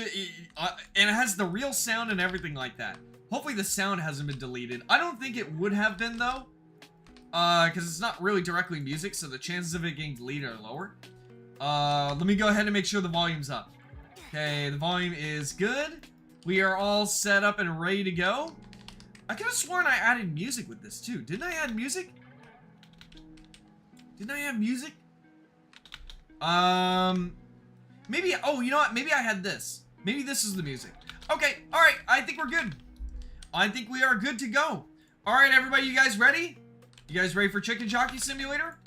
it has the real sound and everything like that. Hopefully the sound hasn't been deleted. I don't think it would have been though. Because it's not really directly music, so the chances of it getting deleted are lower. Let me go ahead and make sure the volume's up. Okay, the volume is good. We are all set up and ready to go. I could have sworn I added music with this too. Didn't I add music? Maybe, oh, you know what? Maybe I had this. Maybe this is the music. Okay, alright, I think we're good. I think we are good to go. Alright, everybody, you guys ready? You guys ready for Chicken Jockey Simulator?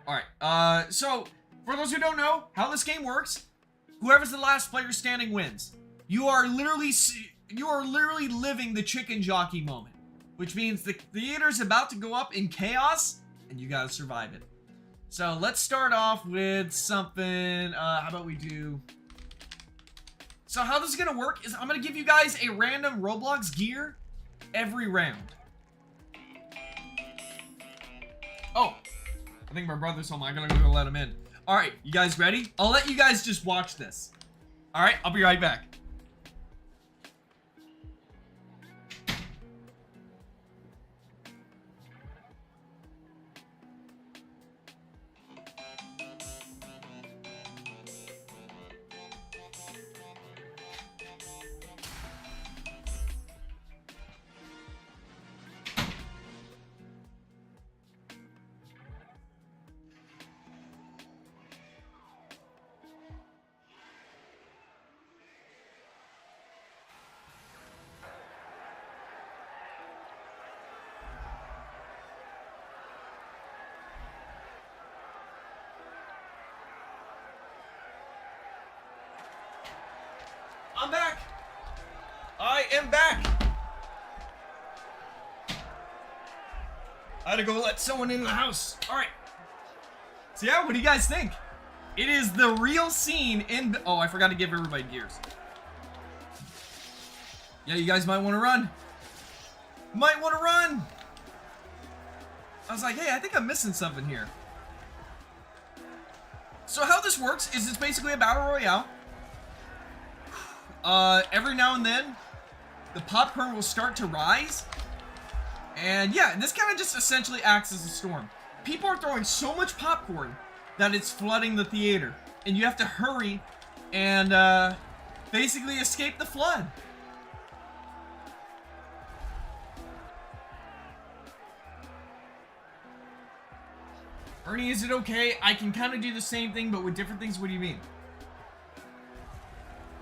Alright, so, for those who don't know how this game works, whoever's the last player standing wins. You are literally living the Chicken Jockey moment. Which means the theater's about to go up in chaos, and you gotta survive it. So, let's start off with something, how about we do... So, how this is gonna work is I'm gonna give you guys a random Roblox gear every round. Oh, I think my brother's home. I'm gonna go let him in. Alright, you guys ready? I'll let you guys just watch this. Alright, I'll be right back. I'm back! I am back! I had to go let someone in the house. Alright. So yeah, what do you guys think? It is the real scene in... Oh, I forgot to give everybody gears. Yeah, you guys might want to run. Might want to run! I was like, hey, I think I'm missing something here. So how this works is it's basically a battle royale. Every now and then, the popcorn will start to rise. And yeah, this kind of just essentially acts as a storm. People are throwing so much popcorn that it's flooding the theater. And you have to hurry and, basically escape the flood. Ernie, is it okay? I can kind of do the same thing, but with different things. What do you mean?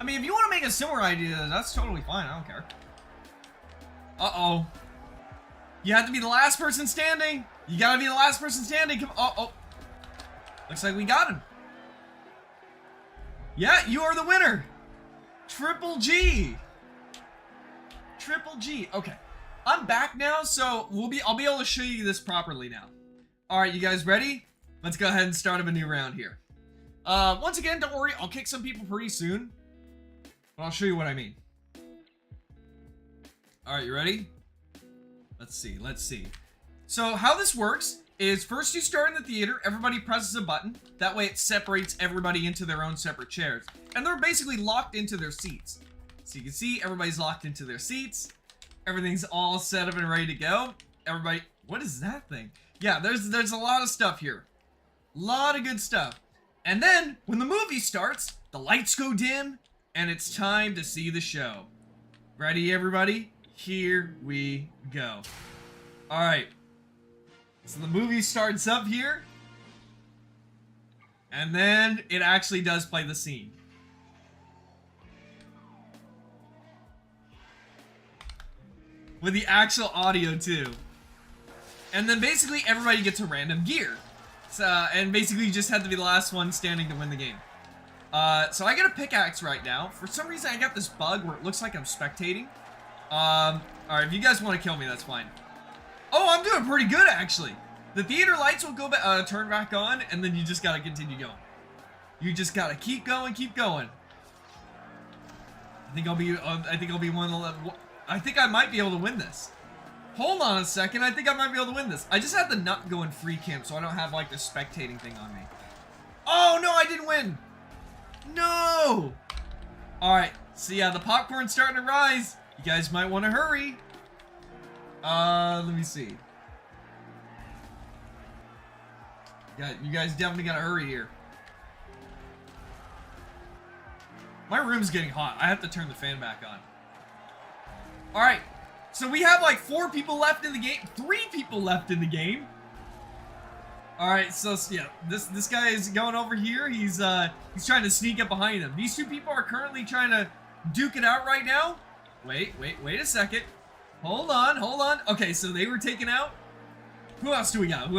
I mean, if you want to make a similar idea, that's totally fine. I don't care. Uh-oh. You have to be the last person standing. You gotta be the last person standing. Come on. Oh. Looks like we got him. Yeah, you are the winner. Triple G. Triple G. Okay. I'm back now, so I'll be able to show you this properly now. Alright, you guys ready? Let's go ahead and start up a new round here. Once again, don't worry, I'll kick some people pretty soon. But I'll show you what I mean. Alright, you ready? Let's see. So, how this works is first you start in the theater, everybody presses a button. That way it separates everybody into their own separate chairs. And they're basically locked into their seats. So you can see everybody's locked into their seats. Everything's all set up and ready to go. Everybody, what is that thing? Yeah, there's a lot of stuff here. Lot of good stuff. And then, when the movie starts, the lights go dim, and it's time to see the show. Ready, everybody? Here we go. Alright. So the movie starts up here. And then, it actually does play the scene. with the actual audio too. And then basically everybody gets a random gear. So, and basically you just have to be the last one standing to win the game. So I get a pickaxe right now. For some reason I got this bug where it looks like I'm spectating. Alright, if you guys want to kill me, that's fine. Oh, I'm doing pretty good actually. The theater lights will go back, turn back on, and then you just gotta continue going. You just gotta keep going, keep going. I think I'll be one of the, I think I might be able to win this. Hold on a second, I think I might be able to win this. I just have to not go in free camp so I don't have like the spectating thing on me. Oh no, I didn't win. No. Alright, so yeah, the popcorn's starting to rise. You guys might want to hurry. Let me see. Yeah, you guys definitely gotta hurry here. My room's getting hot. I have to turn the fan back on. Alright, so we have like 4 people left in the game. 3 people left in the game. Alright, so yeah, this guy is going over here. He's trying to sneak up behind him. These 2 people are currently trying to duke it out right now. Wait a second. Hold on. Okay, so they were taken out. Who else do we got?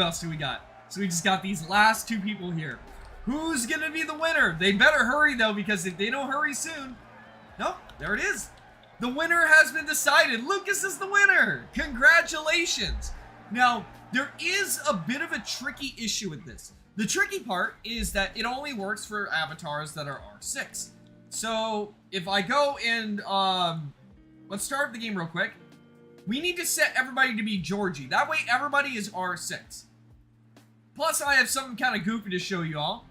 So we just got these last 2 people here. Who's gonna be the winner? They better hurry though, because if they don't hurry soon... Nope, there it is. The winner has been decided. Lucas is the winner. Congratulations. Now, there is a bit of a tricky issue with this. The tricky part is that it only works for avatars that are R6. So, if I go and, let's start the game real quick. We need to set everybody to be Georgie. That way everybody is R6. Plus, I have something kind of goofy to show you all.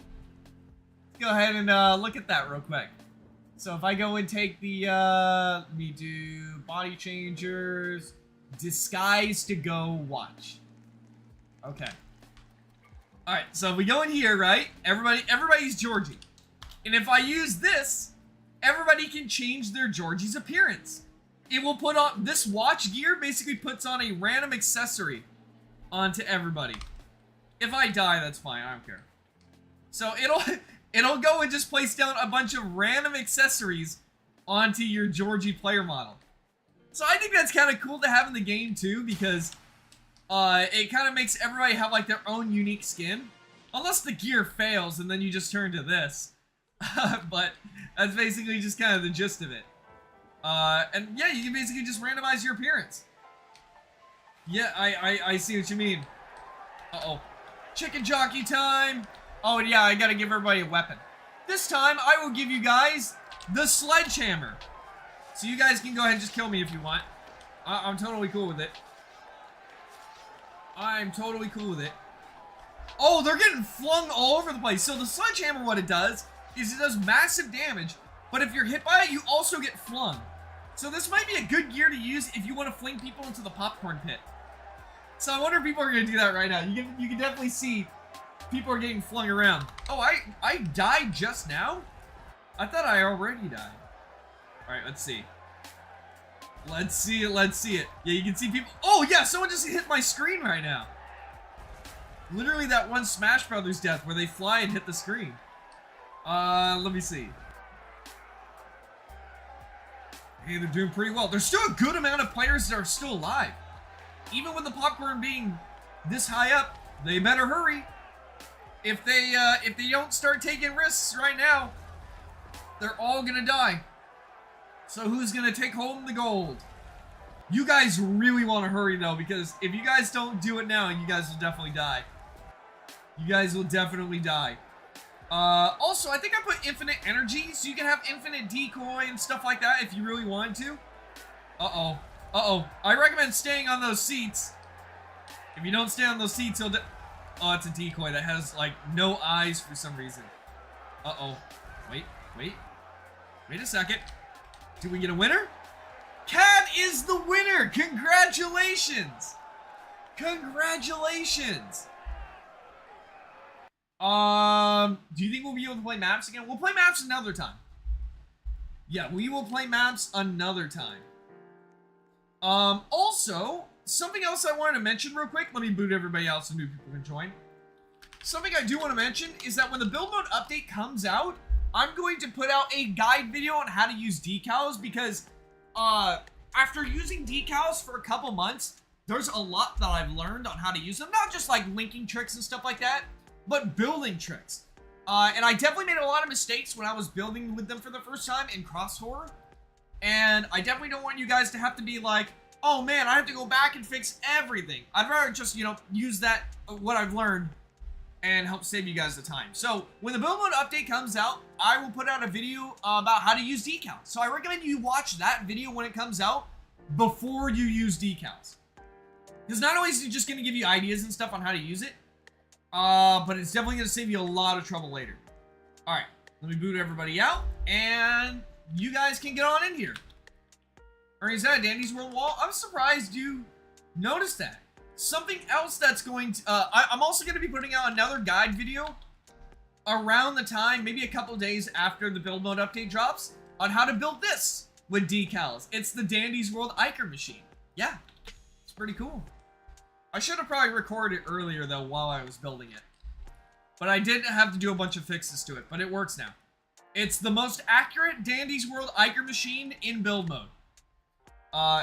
Let's go ahead and look at that real quick. So if I go and take the, let me do body changers, disguise to go watch. Okay. Alright, so if we go in here, right? Everybody's Georgie. And if I use this, everybody can change their Georgie's appearance. It will put on, this watch gear basically puts on a random accessory onto everybody. If I die, that's fine, I don't care. So it'll go and just place down a bunch of random accessories onto your Georgie player model. So I think that's kind of cool to have in the game too, because it kind of makes everybody have like their own unique skin. Unless the gear fails and then you just turn to this. But that's basically just kind of the gist of it. And yeah, you can basically just randomize your appearance. Yeah, I see what you mean. Uh-oh. Chicken jockey time! Oh yeah, I gotta give everybody a weapon. This time, I will give you guys the sledgehammer. So you guys can go ahead and just kill me if you want. I'm totally cool with it. I'm totally cool with it. Oh, they're getting flung all over the place. So the sledgehammer, what it does, is it does massive damage, but if you're hit by it, you also get flung. So this might be a good gear to use if you want to fling people into the popcorn pit. So I wonder if people are going to do that right now. You can definitely see people are getting flung around. Oh, I died just now? I thought I already died. Alright, let's see. Let's see it. Yeah, you can see people. Oh, yeah, someone just hit my screen right now. Literally that one Smash Brothers death where they fly and hit the screen. Let me see. Hey, they're doing pretty well. There's still a good amount of players that are still alive. Even with the popcorn being this high up, they better hurry. If they don't start taking risks right now, they're all gonna die. So who's gonna take home the gold? You guys really want to hurry though, because if you guys don't do it now, you guys will definitely die. You guys will definitely die. Also, I think I put infinite energy, so you can have infinite decoy and stuff like that if you really wanted to. Uh-oh. I recommend staying on those seats. If you don't stay on those seats, he'll oh, it's a decoy that has, like, no eyes for some reason. Uh-oh. Wait a second. Did we get a winner? Cat is the winner! Congratulations! Congratulations! Do you think we'll be able to play maps again? We'll play maps another time. Yeah, we will play maps another time. Also, something else I wanted to mention real quick. Let me boot everybody out so new people can join. Something I do want to mention is that when the build mode update comes out, I'm going to put out a guide video on how to use decals because, after using decals for a couple months, there's a lot that I've learned on how to use them. Not just like linking tricks and stuff like that, but building tricks. And I definitely made a lot of mistakes when I was building with them for the first time in Cross Horror. And I definitely don't want you guys to have to be like, oh man, I have to go back and fix everything. I'd rather just, you know, use that, what I've learned, and help save you guys the time. So, when the build mode update comes out, I will put out a video about how to use decals. So I recommend you watch that video when it comes out before you use decals. Because not only is it just going to give you ideas and stuff on how to use it, but it's definitely going to save you a lot of trouble later. Alright, let me boot everybody out, and you guys can get on in here. Or is that a Dandy's World wall? I'm surprised you noticed that. Something else that's going to... I'm also going to be putting out another guide video around the time, maybe a couple days after the build mode update drops, on how to build this with decals. It's the Dandy's World Iker machine. Yeah, it's pretty cool. I should have probably recorded it earlier, though, while I was building it. But I did have to do a bunch of fixes to it, but it works now. It's the most accurate Dandy's World Iker machine in build mode.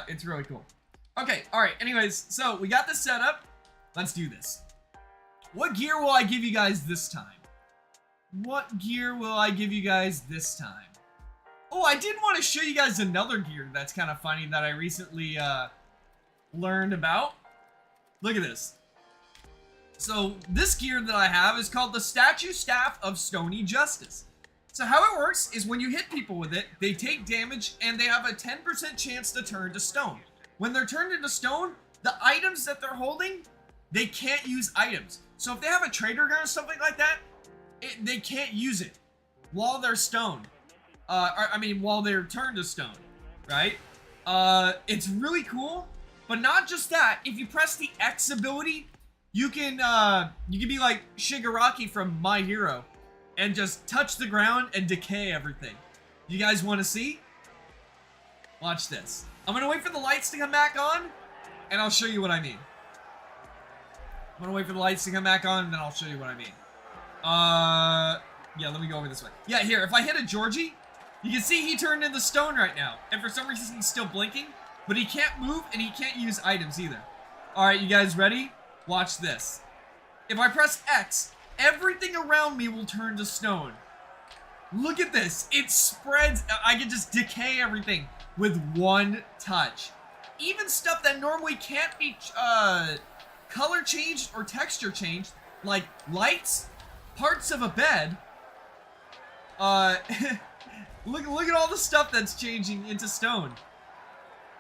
It's really cool. Okay, alright, anyways, so we got this set up. Let's do this. What gear will I give you guys this time? What gear will I give you guys this time? Oh, I did want to show you guys another gear that's kind of funny that I recently, learned about. Look at this. So, this gear that I have is called the Statue Staff of Stony Justice. So how it works is when you hit people with it, they take damage and they have a 10% chance to turn to stone. When they're turned into stone, the items that they're holding, they can't use items. So if they have a trader gun or something like that, they can't use it while they're stoned. While they're turned to stone, right? It's really cool, but not just that. If you press the X ability, you can be like Shigaraki from My Hero and just touch the ground and decay everything. You guys want to see? Watch this. I'm gonna wait for the lights to come back on, and I'll show you what I mean. I'm gonna wait for the lights to come back on, and then I'll show you what I mean. Yeah, let me go over this way. Yeah, here, if I hit a Georgie, you can see he turned into stone right now. And for some reason, he's still blinking, but he can't move, and he can't use items either. Alright, you guys ready? Watch this. If I press X, everything around me will turn to stone. Look at this. It spreads. I can just decay everything with one touch. Even stuff that normally can't be color changed or texture changed, like lights, parts of a bed. Look at all the stuff that's changing into stone.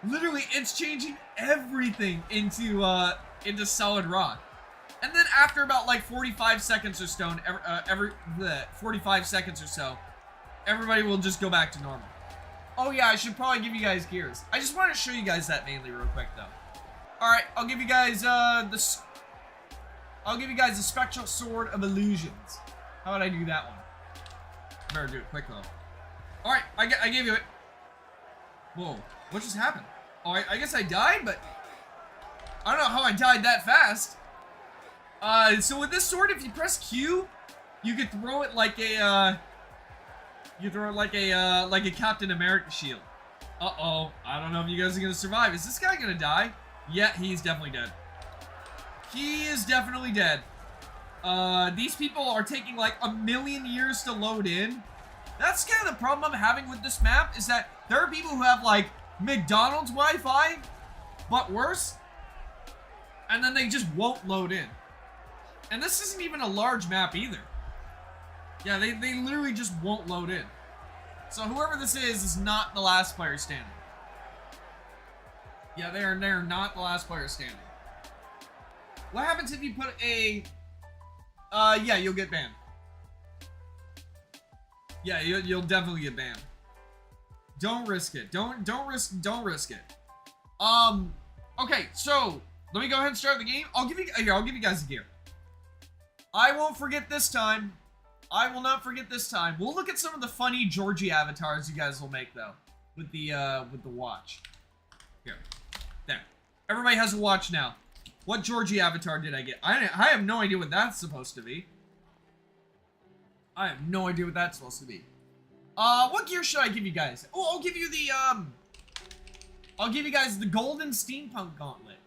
Literally, it's changing everything into solid rock. And then after about like 45 seconds or stone, 45 seconds or so, everybody will just go back to normal. Oh yeah, I should probably give you guys gears. I just wanted to show you guys that mainly real quick though. All right, I'll give you guys the Spectral Sword of Illusions. How would I do that one? Better do it quick though. All right, I gave you it. Whoa, what just happened? Oh, I guess I died, but I don't know how I died that fast. So with this sword, if you press Q, you could throw it like a, like a Captain America shield. Uh-oh, I don't know if you guys are gonna survive. Is this guy gonna die? Yeah, he's definitely dead. He is definitely dead. These people are taking like a million years to load in. That's kind of the problem I'm having with this map, is that there are people who have like McDonald's Wi-Fi, but worse, and then they just won't load in. And this isn't even a large map either. Yeah, they literally just won't load in. So whoever this is not the last player standing. Yeah, they're not the last player standing. What happens if you put a... yeah, you'll get banned. Yeah, you'll definitely get banned. Don't risk it. Don't risk it. Okay, so let me go ahead and start the game. I'll give you guys a gear. I won't forget this time. I will not forget this time. We'll look at some of the funny Georgie avatars you guys will make though, with the watch. Here, there. Everybody has a watch now. What Georgie avatar did I get? I have no idea what that's supposed to be. I have no idea what that's supposed to be. What gear should I give you guys? Oh, I'll give you the I'll give you guys the golden steampunk gauntlet.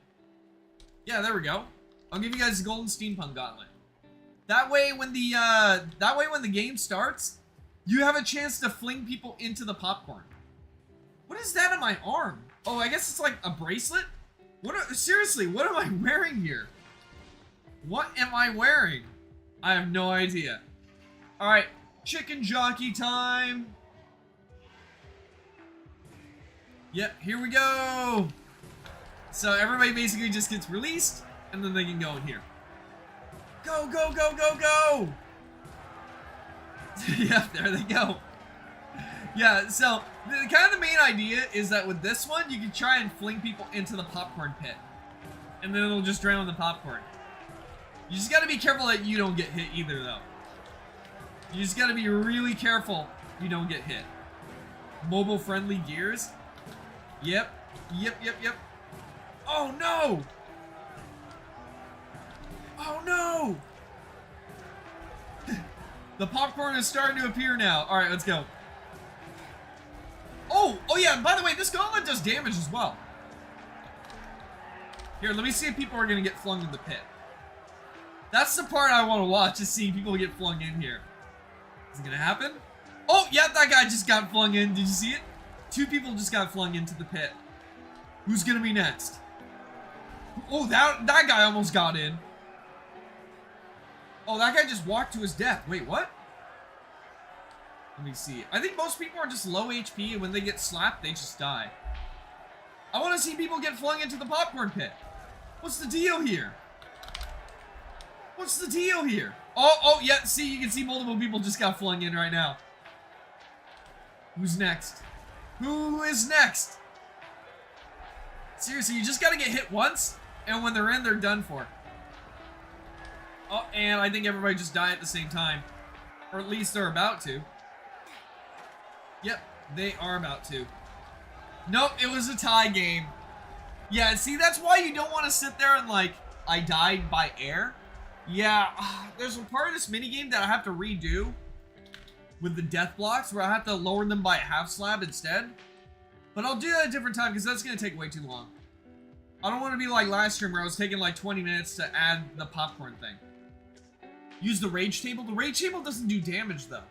Yeah, there we go. I'll give you guys the golden steampunk gauntlet. That way when the game starts, you have a chance to fling people into the popcorn. What is that on my arm? Oh, I guess it's like a bracelet? Seriously, what am I wearing here? What am I wearing? I have no idea. Alright, chicken jockey time. Yep, here we go. So everybody basically just gets released, and then they can go in here. Go, go, go, go, go! Yep, there they go. Yeah, so kind of the main idea is that with this one, you can try and fling people into the popcorn pit. And then it'll just drown the popcorn. You just gotta be careful that you don't get hit either, though. You just gotta be really careful you don't get hit. Mobile-friendly gears. Yep. Yep, yep, yep. Oh, no! Oh, no! The popcorn is starting to appear now. Alright, let's go. Oh yeah, and by the way, this gauntlet does damage as well. Here, let me see if people are gonna get flung in the pit. That's the part I want to watch, is seeing people get flung in here. Is it gonna happen? Oh, yeah, that guy just got flung in. Did you see it? 2 people just got flung into the pit. Who's gonna be next? Oh, that guy almost got in. Oh, that guy just walked to his death. Wait, what? Let me see. I think most people are just low HP, and when they get slapped, they just die. I want to see people get flung into the popcorn pit. What's the deal here? What's the deal here? Oh, yeah, see, you can see multiple people just got flung in right now. Who's next? Who is next? Seriously, you just gotta get hit once, and when they're in, they're done for. Oh, and I think everybody just died at the same time. Or at least they're about to. Yep, they are about to. Nope, it was a tie game. Yeah, see, that's why you don't want to sit there and, like, I died by air. Yeah, there's a part of this minigame that I have to redo with the death blocks, where I have to lower them by a half slab instead. But I'll do that a different time, because that's going to take way too long. I don't want to be like last stream, where I was taking like 20 minutes to add the popcorn thing. Use the rage table. The rage table doesn't do damage, though.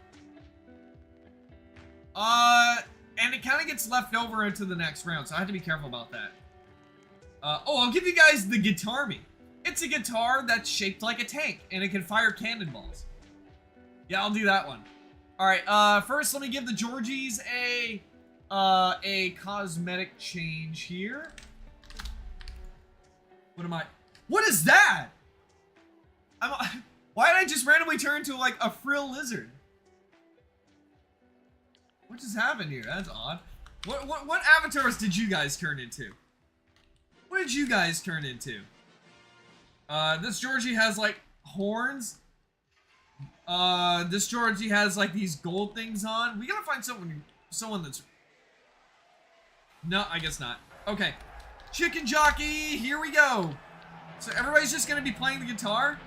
And it kind of gets left over into the next round, so I have to be careful about that. Oh, I'll give you guys the guitar me. It's a guitar that's shaped like a tank, and it can fire cannonballs. Yeah, I'll do that one. Alright, first let me give the Georgies a cosmetic change here. What is that? Why did I just randomly turn into like a frill lizard? What just happened here? That's odd. What avatars did you guys turn into? What did you guys turn into? This Georgie has like horns. This Georgie has like these gold things on. We gotta find someone that's... No, I guess not. Okay. Chicken jockey, here we go. So everybody's just gonna be playing the guitar.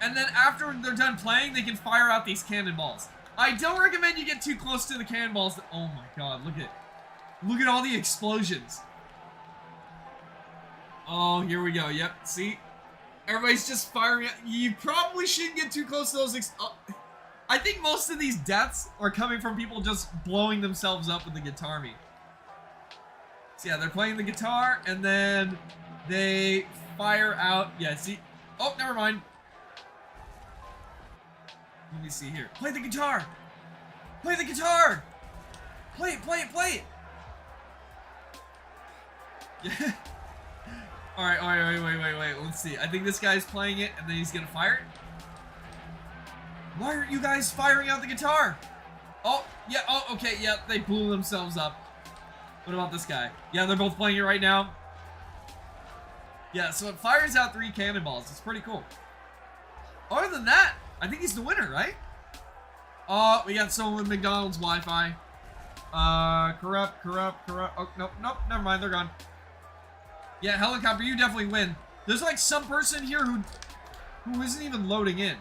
And then after they're done playing, they can fire out these cannonballs. I don't recommend you get too close to the cannonballs. Oh my god, look at all the explosions. Oh, here we go. Yep, see? Everybody's just firing. You probably shouldn't get too close to those. I think most of these deaths are coming from people just blowing themselves up with the guitar me. So yeah, they're playing the guitar, and then they fire out. Yeah, see? Oh, never mind. Let me see here. Play the guitar! Play the guitar! Play it, play it, play it! Yeah. Alright, wait. Let's see. I think this guy's playing it, and then he's gonna fire it. Why aren't you guys firing out the guitar? Oh, yeah, oh, okay, yeah, they blew themselves up. What about this guy? Yeah, they're both playing it right now. Yeah, so it fires out 3 cannonballs. It's pretty cool. Other than that, I think he's the winner, right? Oh, we got someone with McDonald's Wi-Fi. Corrupt. Oh, nope, never mind, they're gone. Yeah, helicopter, you definitely win. There's like some person here who isn't even loading in.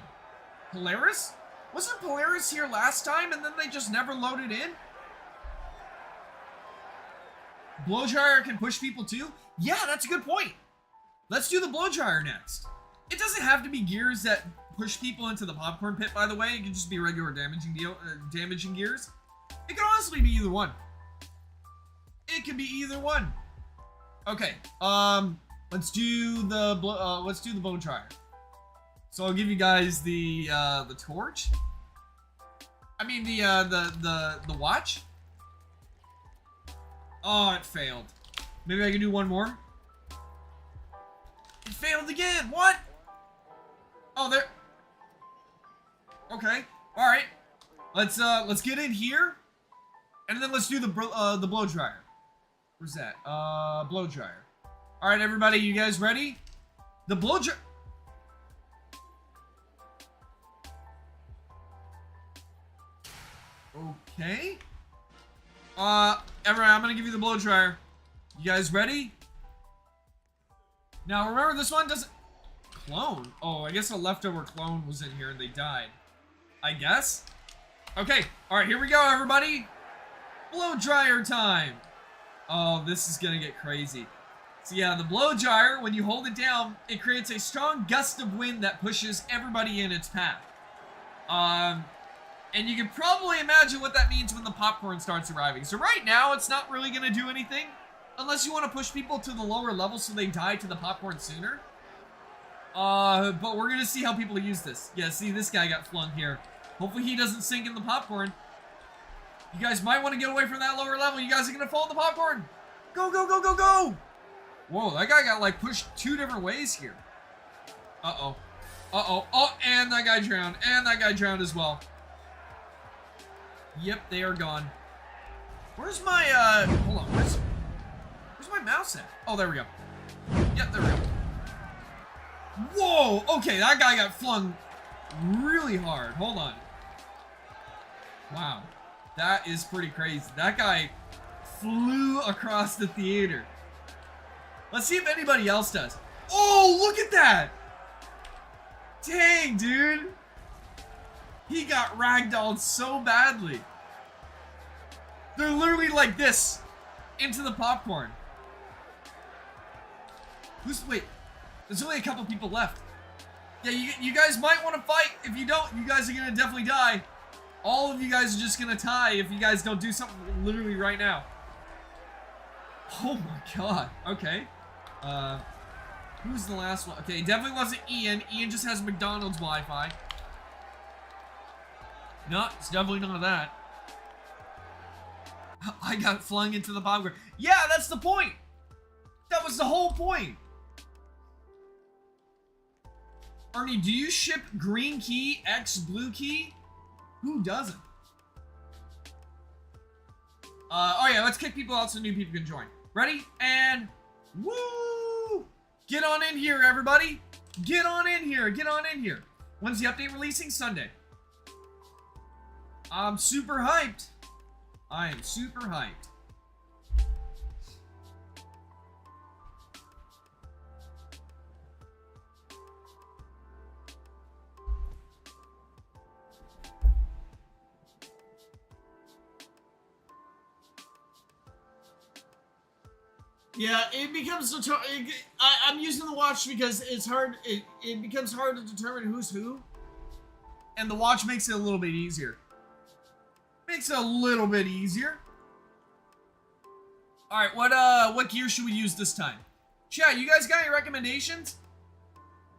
Polaris? Wasn't Polaris here last time and then they just never loaded in? blow dryer can push people too? Yeah, that's a good point. Let's do the blow dryer next. It doesn't have to be gears that push people into the popcorn pit, by the way. It can just be regular damaging gears. It can honestly be either one. It can be either one. Okay, let's do the blow dryer. So I'll give you guys the torch. I mean the watch. Oh, it failed. Maybe I can do one more. It failed again. What? Oh, there. Okay. All right. Let's get in here, and then let's do the blow dryer. Where's that? Blow dryer. All right, everybody, you guys ready? The blow dryer. Okay. Everyone, I'm gonna give you the blow dryer. You guys ready? Now remember, this one doesn't clone. Oh, I guess a leftover clone was in here and they died. I guess. Okay. All right, here we go, everybody. Blow dryer time. Oh, this is gonna get crazy. So yeah, the blow dryer, when you hold it down, it creates a strong gust of wind that pushes everybody in its path. And you can probably imagine what that means when the popcorn starts arriving. So right now, it's not really going to do anything. Unless you want to push people to the lower level so they die to the popcorn sooner. But we're going to see how people use this. Yeah, see, this guy got flung here. Hopefully he doesn't sink in the popcorn. You guys might want to get away from that lower level. You guys are going to fall in the popcorn. Go, go, go, go, go. Whoa, that guy got, like, pushed 2 different ways here. Uh-oh. Uh-oh. Oh, and that guy drowned. And that guy drowned as well. Yep, they are gone. Where's my, hold on, where's my mouse at? Oh, there we go. Yep, there we go. Whoa, okay, that guy got flung really hard. Hold on. Wow, that is pretty crazy. That guy flew across the theater. Let's see if anybody else does. Oh, look at that! Dang, dude. He got ragdolled so badly. They're literally like this into the popcorn. Wait, there's only a couple people left. Yeah, you guys might want to fight. If you don't, you guys are going to definitely die. All of you guys are just going to die if you guys don't do something literally right now. Oh my god. Okay. Who's the last one? Okay, it definitely wasn't Ian. Ian just has McDonald's Wi-Fi. No, it's definitely none of that. I got flung into the popcorn. Yeah, that's the point. That was the whole point. Ernie, do you ship green key X blue key? Who doesn't? Oh yeah, let's kick people out so new people can join. Ready? And woo! Get on in here, everybody. Get on in here. Get on in here. When's the update releasing? Sunday. I'm super hyped. I am super hyped. Yeah, it becomes I'm using the watch because it's hard. It becomes hard to determine who's who. And the watch makes it a little bit easier. Makes it a little bit easier. All right, what gear should we use this time? Chat, you guys got any recommendations?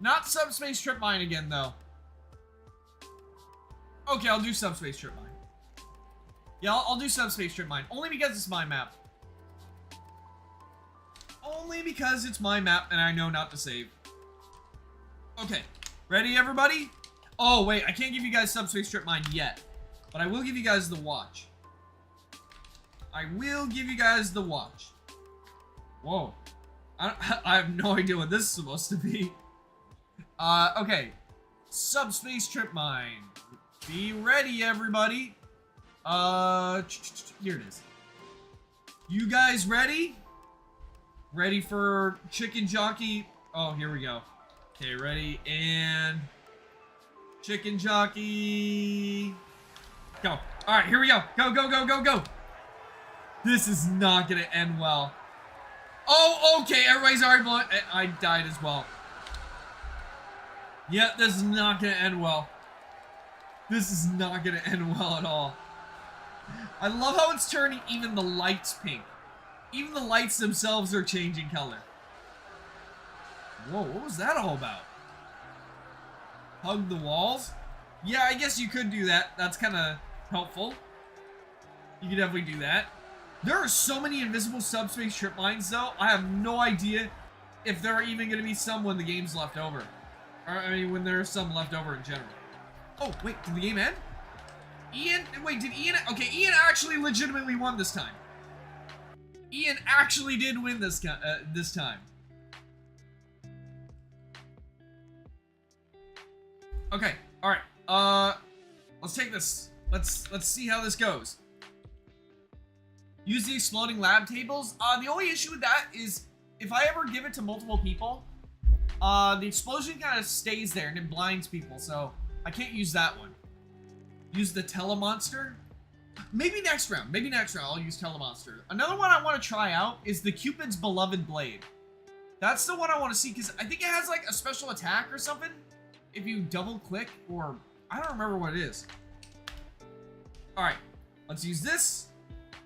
Not subspace trip mine again, though. Okay, I'll do subspace trip mine. Yeah, I'll do subspace trip mine. Only because it's my map. Only because it's my map and I know not to save. Okay, ready, everybody? Oh, wait, I can't give you guys subspace trip mine yet. But I will give you guys the watch. I will give you guys the watch. Whoa. I have no idea what this is supposed to be. Okay. Subspace trip mine. Be ready, everybody. Here it is. You guys ready? Ready for chicken jockey? Oh, here we go. Okay, ready, and chicken jockey. Go. All right, here we go. Go, go, go, go, go. This is not gonna end well. Oh, okay, everybody's already blown. I died as well. Yeah, this is not gonna end well. This is not gonna end well at all. I love how it's turning even the lights pink. Even the lights themselves are changing color. Whoa, what was that all about? Hug the walls? Yeah, I guess you could do that. That's kind of helpful. You could definitely do that. There are so many invisible subspace trip lines, though. I have no idea if there are even going to be some when the game's left over. Or, I mean, when there's some left over in general. Oh, wait, did the game end? Ian, wait, did Ian, okay, Ian actually legitimately won this time. Ian actually did win this time. Okay, alright, let's take this. Let's see how this goes. Use the exploding lab tables. The only issue with that is if I ever give it to multiple people, the explosion kind of stays there and it blinds people, so I can't use that one. Use the telemonster. Maybe next round. Maybe next round I'll use telemonster. Another one I want to try out is the Cupid's beloved blade. That's the one I want to see because I think it has like a special attack or something. If you double click or I don't remember what it is. All right, let's use this.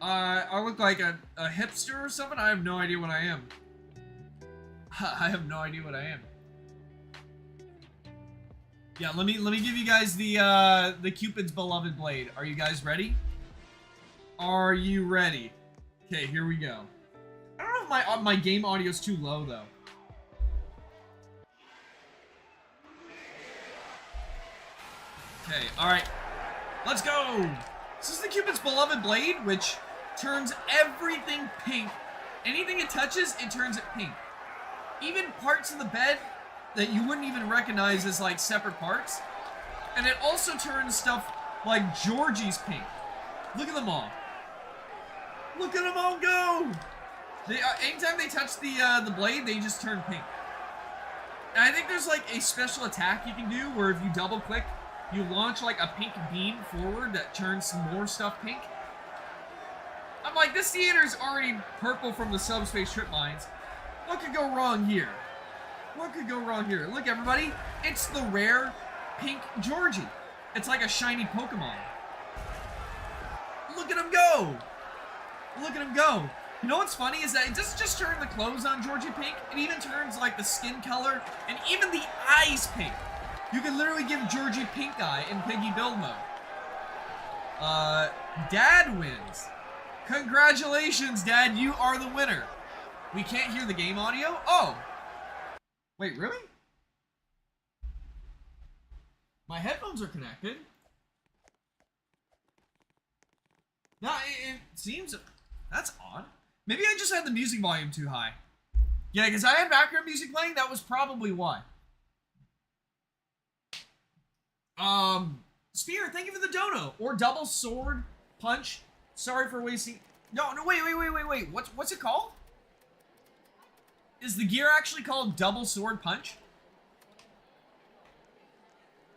I look like a hipster or something. I have no idea what I am. I have no idea what I am. Yeah, let me give you guys the Cupid's beloved blade. Are you guys ready? Are you ready? Okay, here we go. I don't know if my game audio is too low though. Okay, all right, let's go. This is the Cupid's beloved blade, which turns everything pink. Anything it touches, it turns it pink. Even parts of the bed that you wouldn't even recognize as like separate parts. And it also turns stuff like Georgie's pink. Look at them all. Look at them all go. They anytime they touch the blade, they just turn pink. And I think there's like a special attack you can do where if you double click, you launch like a pink beam forward that turns some more stuff pink. I'm like, this theater's already purple from the subspace trip lines. What could go wrong here? What could go wrong here? Look, everybody, it's the rare pink Georgie. It's like a shiny Pokemon. Look at him go. Look at him go. You know what's funny is that it doesn't just turn the clothes on Georgie pink, it even turns like the skin color and even the eyes pink. You can literally give Georgie pink eye in Piggy build mode. Dad wins. Congratulations, Dad, you are the winner. We can't hear the game audio? Oh. Wait, really? My headphones are connected. No, it seems... That's odd. Maybe I just had the music volume too high. Yeah, because I had background music playing, that was probably why. Spear, thank you for the dono. Or double sword punch. Sorry for wasting... No, wait. What's it called? Is the gear actually called double sword punch?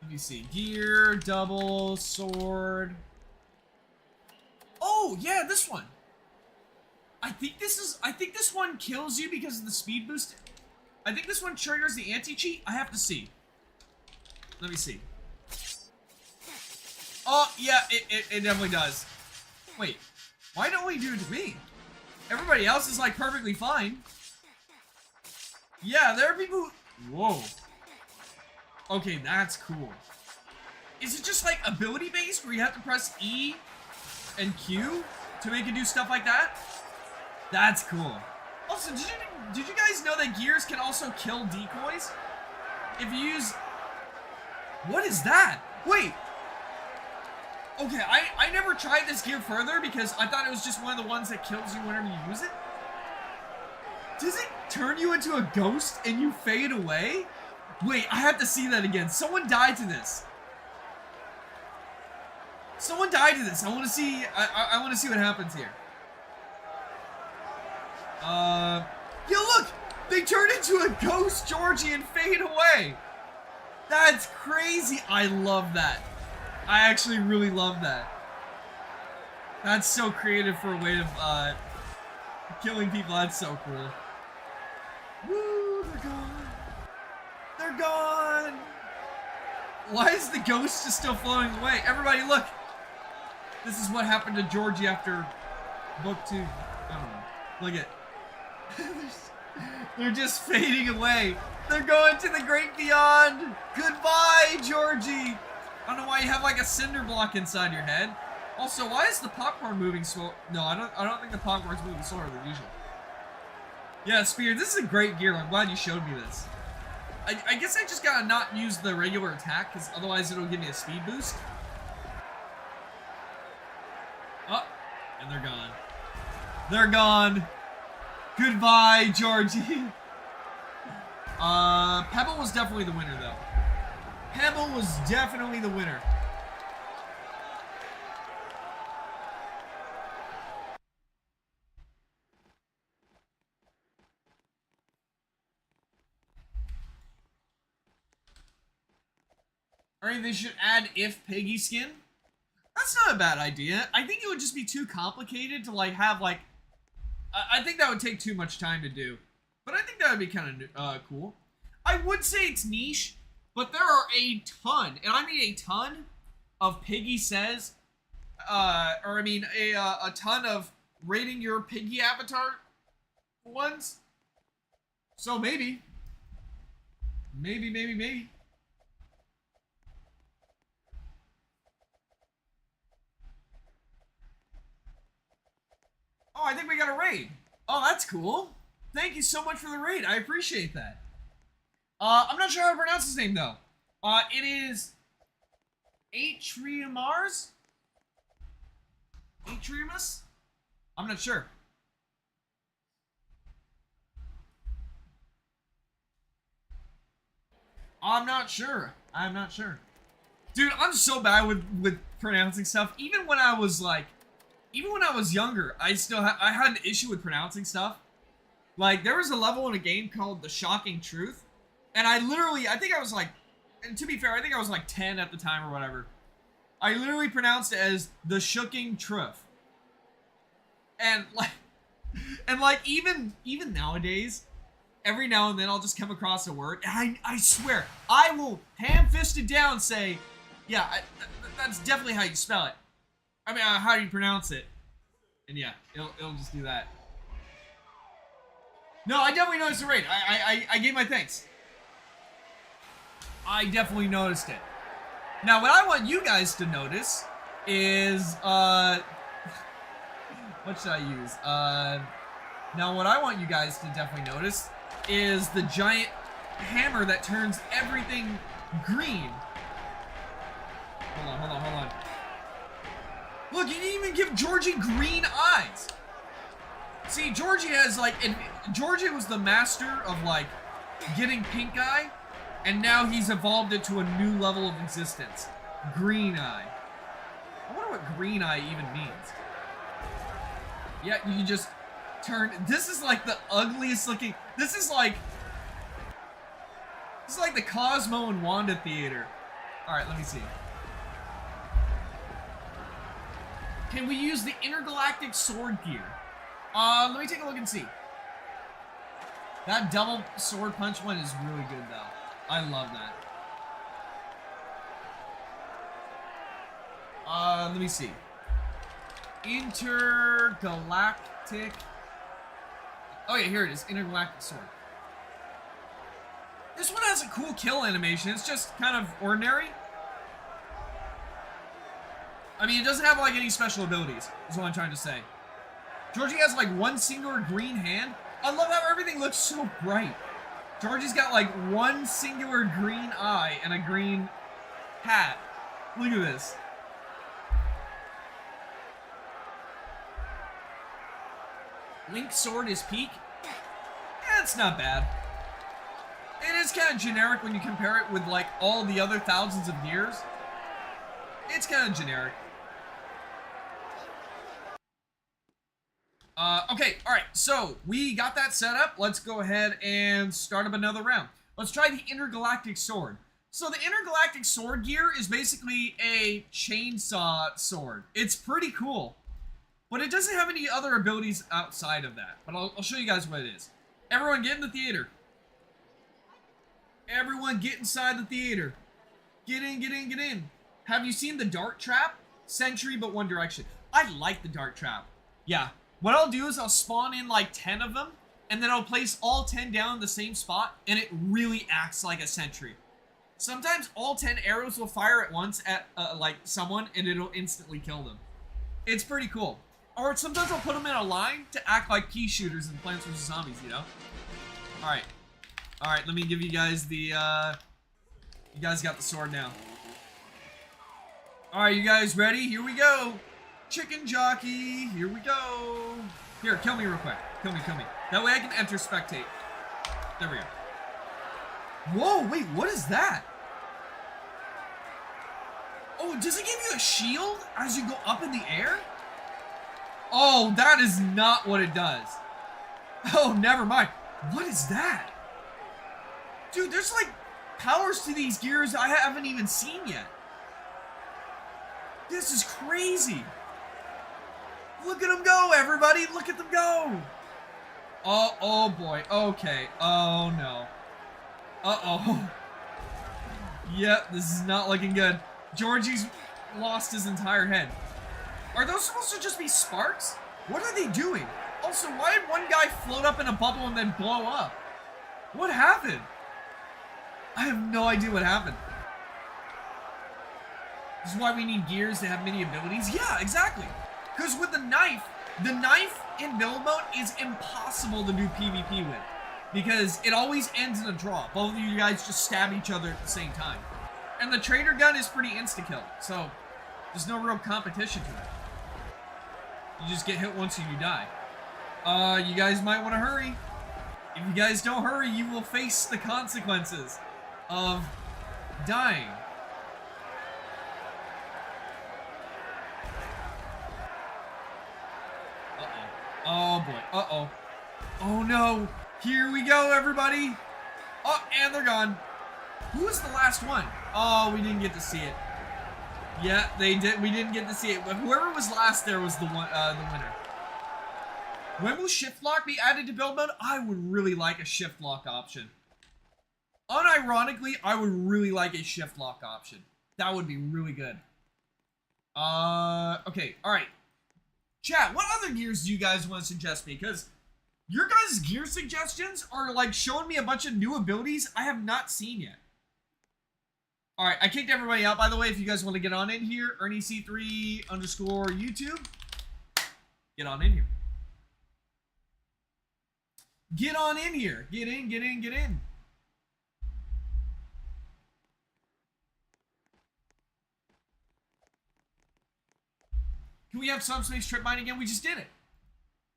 Let me see. Gear, double sword. Oh, yeah, this one. I think this one kills you because of the speed boost. I think this one triggers the anti-cheat. I have to see. Let me see. Oh, yeah, it definitely does. Wait, why don't we do it to me? Everybody else is, like, perfectly fine. Yeah, there are people who... Whoa. Okay, that's cool. Is it just, like, ability-based where you have to press E and Q to make it do stuff like that? That's cool. Also, did you guys know that gears can also kill decoys? If you use... What is that? Wait. Okay, I never tried this gear further because I thought it was just one of the ones that kills you whenever you use it. Does it turn you into a ghost and you fade away? Wait, I have to see that again. Someone died to this. Someone died to this. I want to see. I want to see what happens here. Yo, look! They turn into a ghost Georgie and fade away. That's crazy. I love that. I actually really love that. That's so creative for a way of killing people. That's so cool. Woo, they're gone. They're gone. Why is the ghost just still floating away? Everybody look. This is what happened to Georgie after book 2. I don't know. Look at they're just fading away. They're going to the great beyond. Goodbye, Georgie. I don't know why you have like a cinder block inside your head. Also, why is the popcorn moving slow? No, I don't think the popcorn's moving slower than usual. Yeah, Spear, this is a great gear. I'm glad you showed me this. I guess I just gotta not use the regular attack, because otherwise it'll give me a speed boost. Oh, and they're gone. They're gone. Goodbye, Georgie. Pebble was definitely the winner, though. Pebble was definitely the winner. Alright, they should add if Piggy skin. That's not a bad idea. I think it would just be too complicated to like have like... I think that would take too much time to do. But I think that would be kind of cool. I would say it's niche, but there are a ton, and I mean a ton, of Piggy says, or I mean a ton of rating your Piggy avatar ones. So maybe. Maybe. Oh, I think we got a raid. Oh, that's cool. Thank you so much for the raid. I appreciate that. I'm not sure how to pronounce his name, though. It is... Atriumars? Atriumus? I'm not sure. I'm not sure. Dude, I'm so bad with pronouncing stuff. Even when I was younger, I had an issue with pronouncing stuff. Like, there was a level in a game called The Shocking Truth, and I think I was like, and to be fair, I think I was like 10 at the time or whatever. I literally pronounced it as The Shocking Truth. And even nowadays, every now and then I'll just come across a word, and I swear, I will ham-fisted down say, yeah, that's definitely how you spell it. I mean, how do you pronounce it? And yeah, it'll just do that. No, I definitely noticed the raid. I gave my thanks. I definitely noticed it. Now, what I want you guys to notice is, what should I use? Now, what I want you guys to definitely notice is the giant hammer that turns everything green. Hold on. Look, you didn't even give Georgie green eyes. See, Georgie has like, Georgie was the master of like getting pink eye, and now he's evolved it to a new level of existence. Green eye. I wonder what green eye even means. Yeah, you just turn. This is like the ugliest looking. This is like the Cosmo and Wanda theater. All right, let me see. Can we use the intergalactic sword gear? Let me take a look and see. That double sword punch one is really good, though. I love that. Let me see. Intergalactic. Oh yeah, here it is. Intergalactic sword. This one has a cool kill animation. It's just kind of ordinary. I mean, it doesn't have like any special abilities, is what I'm trying to say. Georgie has like one singular green hand. I love how everything looks so bright. Georgie's got like one singular green eye and a green hat. Look at this. Link's sword is peak. Yeah, it's not bad. It is kind of generic when you compare it with like all the other thousands of gears. It's kind of generic. Okay, alright, so we got that set up. Let's go ahead and start up another round. Let's try the intergalactic sword. So the intergalactic sword gear is basically a chainsaw sword. It's pretty cool. But it doesn't have any other abilities outside of that. But I'll show you guys what it is. Everyone get in the theater. Everyone get inside the theater. Get in, get in, get in. Have you seen the dart trap? Sentry, but one direction. I like the dart trap. Yeah. What I'll do is I'll spawn in like 10 of them, and then I'll place all 10 down in the same spot, and it really acts like a sentry. Sometimes all 10 arrows will fire at once at like someone, and it'll instantly kill them. It's pretty cool. Or sometimes I'll put them in a line to act like pea shooters in Plants vs. Zombies, you know? Alright. Alright, let me give you guys the, you guys got the sword now. Alright, you guys ready? Here we go. Chicken jockey. Here we go. Here, kill me real quick. Kill me, kill me. That way I can enter spectate. There we go. Whoa, wait, what is that? Oh, does it give you a shield as you go up in the air? Oh, that is not what it does. Oh, never mind. What is that? Dude, there's like powers to these gears I haven't even seen yet. This is crazy. Look at them go, everybody. Look at them go. Oh boy. Okay. Oh, no. Uh-oh. Yep, this is not looking good. Georgie's lost his entire head. Are those supposed to just be sparks? What are they doing? Also, why did one guy float up in a bubble and then blow up? What happened? I have no idea what happened. This is why we need gears to have many abilities. Yeah, exactly. Because with the knife in build mode is impossible to do PvP with. Because it always ends in a draw. Both of you guys just stab each other at the same time. And the trader gun is pretty insta-kill. So, there's no real competition to it. You just get hit once and you die. You guys might want to hurry. If you guys don't hurry, you will face the consequences of dying. Oh boy. Uh-oh. Oh no. Here we go, everybody. Oh, and they're gone. Who was the last one? Oh, we didn't get to see it. Yeah, they did. We didn't get to see it. But whoever was last there was the one, the winner. When will shift lock be added to build mode? I would really like a shift lock option. Unironically, I would really like a shift lock option. That would be really good. Okay, alright. Chat, what other gears do you guys want to suggest me? Because your guys' gear suggestions are like showing me a bunch of new abilities I have not seen yet. Alright, I kicked everybody out, by the way. If you guys want to get on in here, ErnieC3_YouTube. Get on in here. Get on in here. Get in, get in, get in. Can we have subspace trip mine again? We just did it.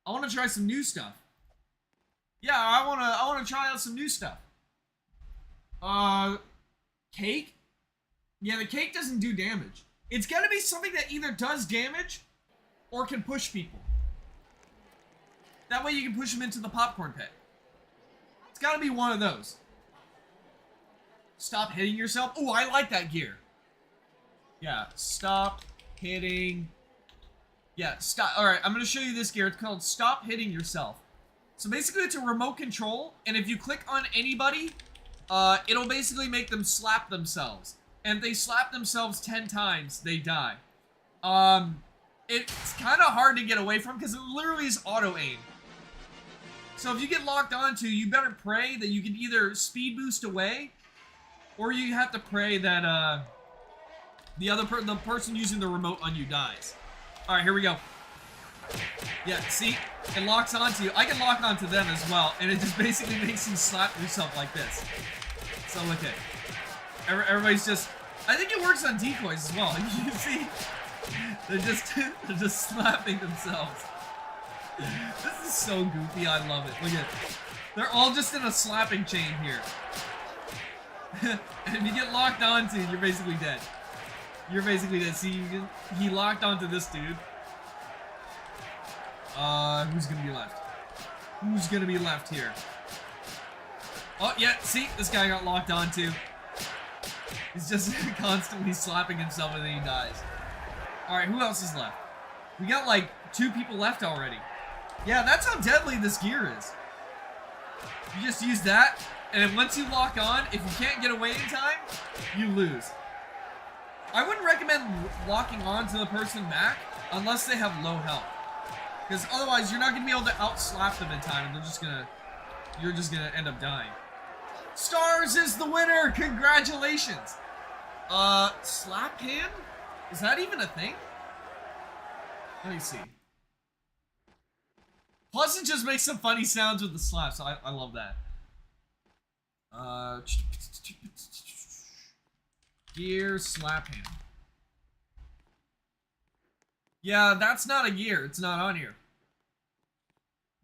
I want to try some new stuff. Yeah, I want to try out some new stuff. Cake? Yeah, the cake doesn't do damage. It's got to be something that either does damage or can push people. That way you can push them into the popcorn pit. It's got to be one of those. Stop hitting yourself. Oh, I like that gear. Yeah, stop hitting. Yeah, stop. Alright, I'm going to show you this gear. It's called Stop Hitting Yourself. So basically it's a remote control, and if you click on anybody, it'll basically make them slap themselves. And if they slap themselves 10 times, they die. It's kind of hard to get away from because it literally is auto-aim. So if you get locked onto, you better pray that you can either speed boost away, or you have to pray that the person using the remote on you dies. Alright, here we go. Yeah, see? It locks onto you. I can lock onto them as well, and it just basically makes you slap yourself like this. So look at it. Everybody's just... I think it works on decoys as well. You see? They're just slapping themselves. This is so goofy. I love it. Look at it. They're all just in a slapping chain here. And if you get locked onto, you're basically dead. You're basically dead. See, he locked onto this dude. Who's gonna be left? Who's gonna be left here? Oh, yeah, see? This guy got locked onto. He's just constantly slapping himself and then he dies. Alright, who else is left? We got like 2 people left already. Yeah, that's how deadly this gear is. You just use that, and then once you lock on, if you can't get away in time, you lose. I wouldn't recommend locking on to the person back unless they have low health. Because otherwise, you're not going to be able to out-slap them in time, and you're just gonna end up dying. Stars is the winner! Congratulations! Slap hand? Is that even a thing? Let me see. Pleasant just makes some funny sounds with the slap, so I love that. Gear slap hand. Yeah, that's not a gear. It's not on here.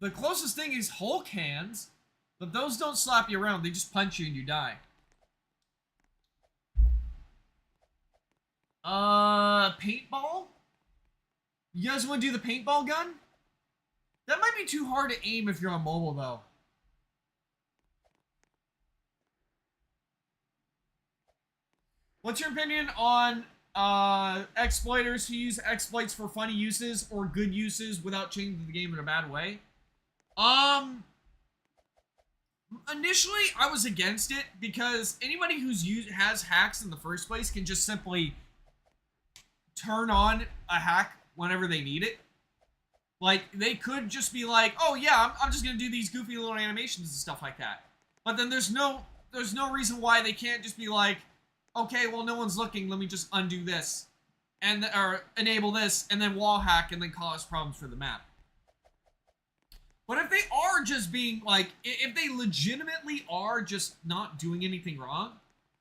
The closest thing is Hulk hands, but those don't slap you around. They just punch you and you die. Paintball? You guys want to do the paintball gun? That might be too hard to aim if you're on mobile, though. What's your opinion on exploiters who use exploits for funny uses or good uses without changing the game in a bad way? Initially, I was against it because anybody who's has hacks in the first place can just simply turn on a hack whenever they need it. Like, they could just be like, oh yeah, I'm just gonna do these goofy little animations and stuff like that. But then there's no reason why they can't just be like, okay, well no one's looking, let me just undo this. Or enable this, and then wall hack, and then cause problems for the map. But if they are just being, like, if they legitimately are just not doing anything wrong,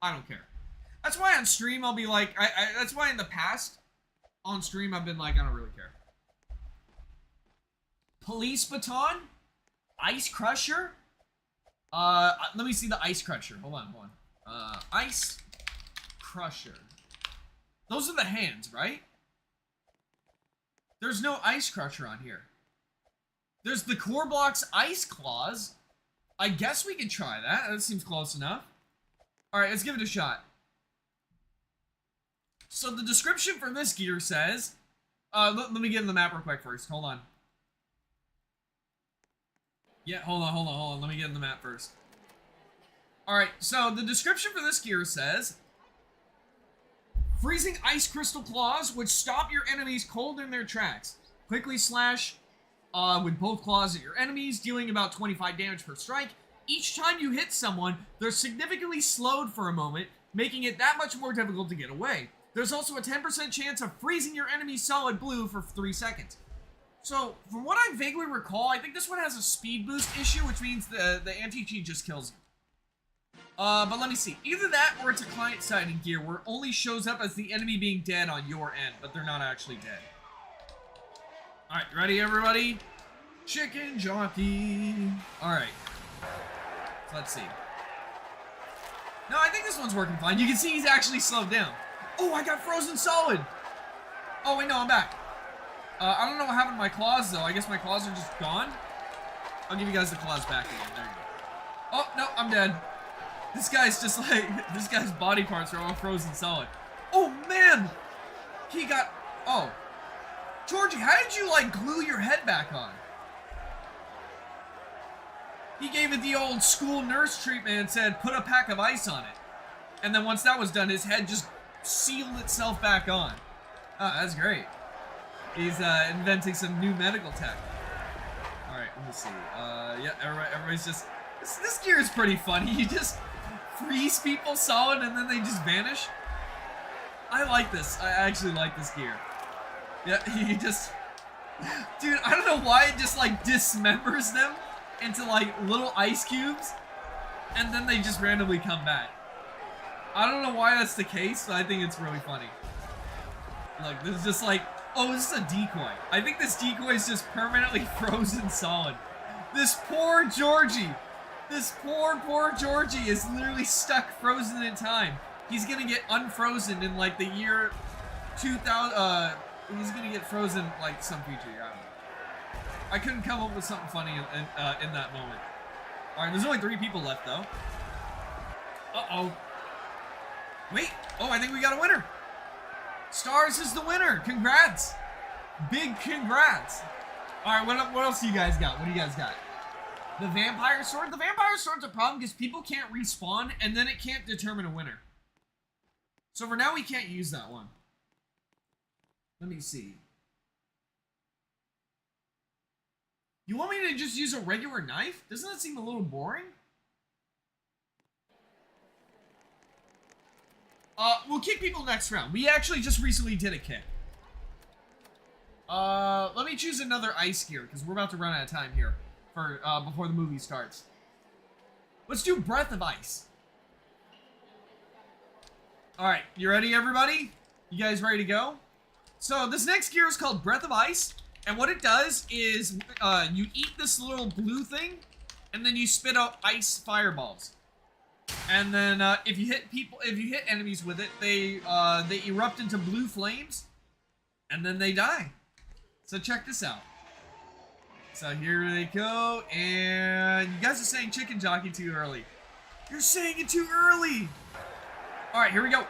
I don't care. That's why on stream I'll be like, that's why in the past, on stream I've been like, I don't really care. Police baton? Ice crusher? Let me see the ice crusher. Hold on. Ice crusher. Those are the hands, right? There's no ice crusher on here. There's the core blocks ice claws. I guess we can try that. That seems close enough. Alright, let's give it a shot. So the description for this gear says... let me get in the map real quick first. Hold on. Yeah, hold on. Let me get in the map first. Alright, so the description for this gear says... Freezing ice crystal claws, which stop your enemies cold in their tracks. Quickly slash with both claws at your enemies, dealing about 25 damage per strike. Each time you hit someone, they're significantly slowed for a moment, making it that much more difficult to get away. There's also a 10% chance of freezing your enemy solid blue for 3 seconds. So, from what I vaguely recall, I think this one has a speed boost issue, which means the anti-cheat just kills you. But let me see. Either that or it's a client-sided gear where it only shows up as the enemy being dead on your end, but they're not actually dead. Alright, ready everybody? Chicken jockey. Alright. So let's see. No, I think this one's working fine. You can see he's actually slowed down. Oh, I got frozen solid! Oh, wait, no, I'm back. I don't know what happened to my claws, though. I guess my claws are just gone. I'll give you guys the claws back again. There you go. Oh, no, I'm dead. This guy's just like, this guy's body parts are all frozen solid. Oh, man! He got, oh. Georgie, how did you, like, glue your head back on? He gave it the old school nurse treatment and said, put a pack of ice on it. And then once that was done, his head just sealed itself back on. Oh, that's great. He's inventing some new medical tech. Alright, let me see. Yeah, everybody's just... This gear is pretty funny. You just freeze people solid and then they just vanish. I like this. I actually like this gear. Yeah, he just... Dude, I don't know why it just, like, dismembers them into, like, little ice cubes. And then they just randomly come back. I don't know why that's the case, but I think it's really funny. Look, this is just like... Oh, this is a decoy. I think this decoy is just permanently frozen solid. This poor Georgie. This poor Georgie is literally stuck frozen in time. He's gonna get unfrozen in like the year 2000, he's gonna get frozen like some future year. I don't know. I couldn't come up with something funny in that moment. Alright, there's only 3 people left though. Uh-oh. Wait. Oh, I think we got a winner. Stars is the winner. Congrats. Big congrats. All right, what else do you guys got? What do you guys got? The vampire sword? The vampire sword's a problem because people can't respawn and then it can't determine a winner. So for now, we can't use that one. Let me see. You want me to just use a regular knife? Doesn't that seem a little boring? We'll kick people next round. We actually just recently did a kick. Let me choose another ice gear because we're about to run out of time here for before the movie starts. Let's do Breath of Ice. All right, you ready, everybody? You guys ready to go? So this next gear is called Breath of Ice, and what it does is you eat this little blue thing, and then you spit out ice fireballs. And then if you hit enemies with it, they erupt into blue flames, and then they die. So check this out. So here they go, and you guys are saying chicken jockey too early. You're saying it too early. All right, here we go.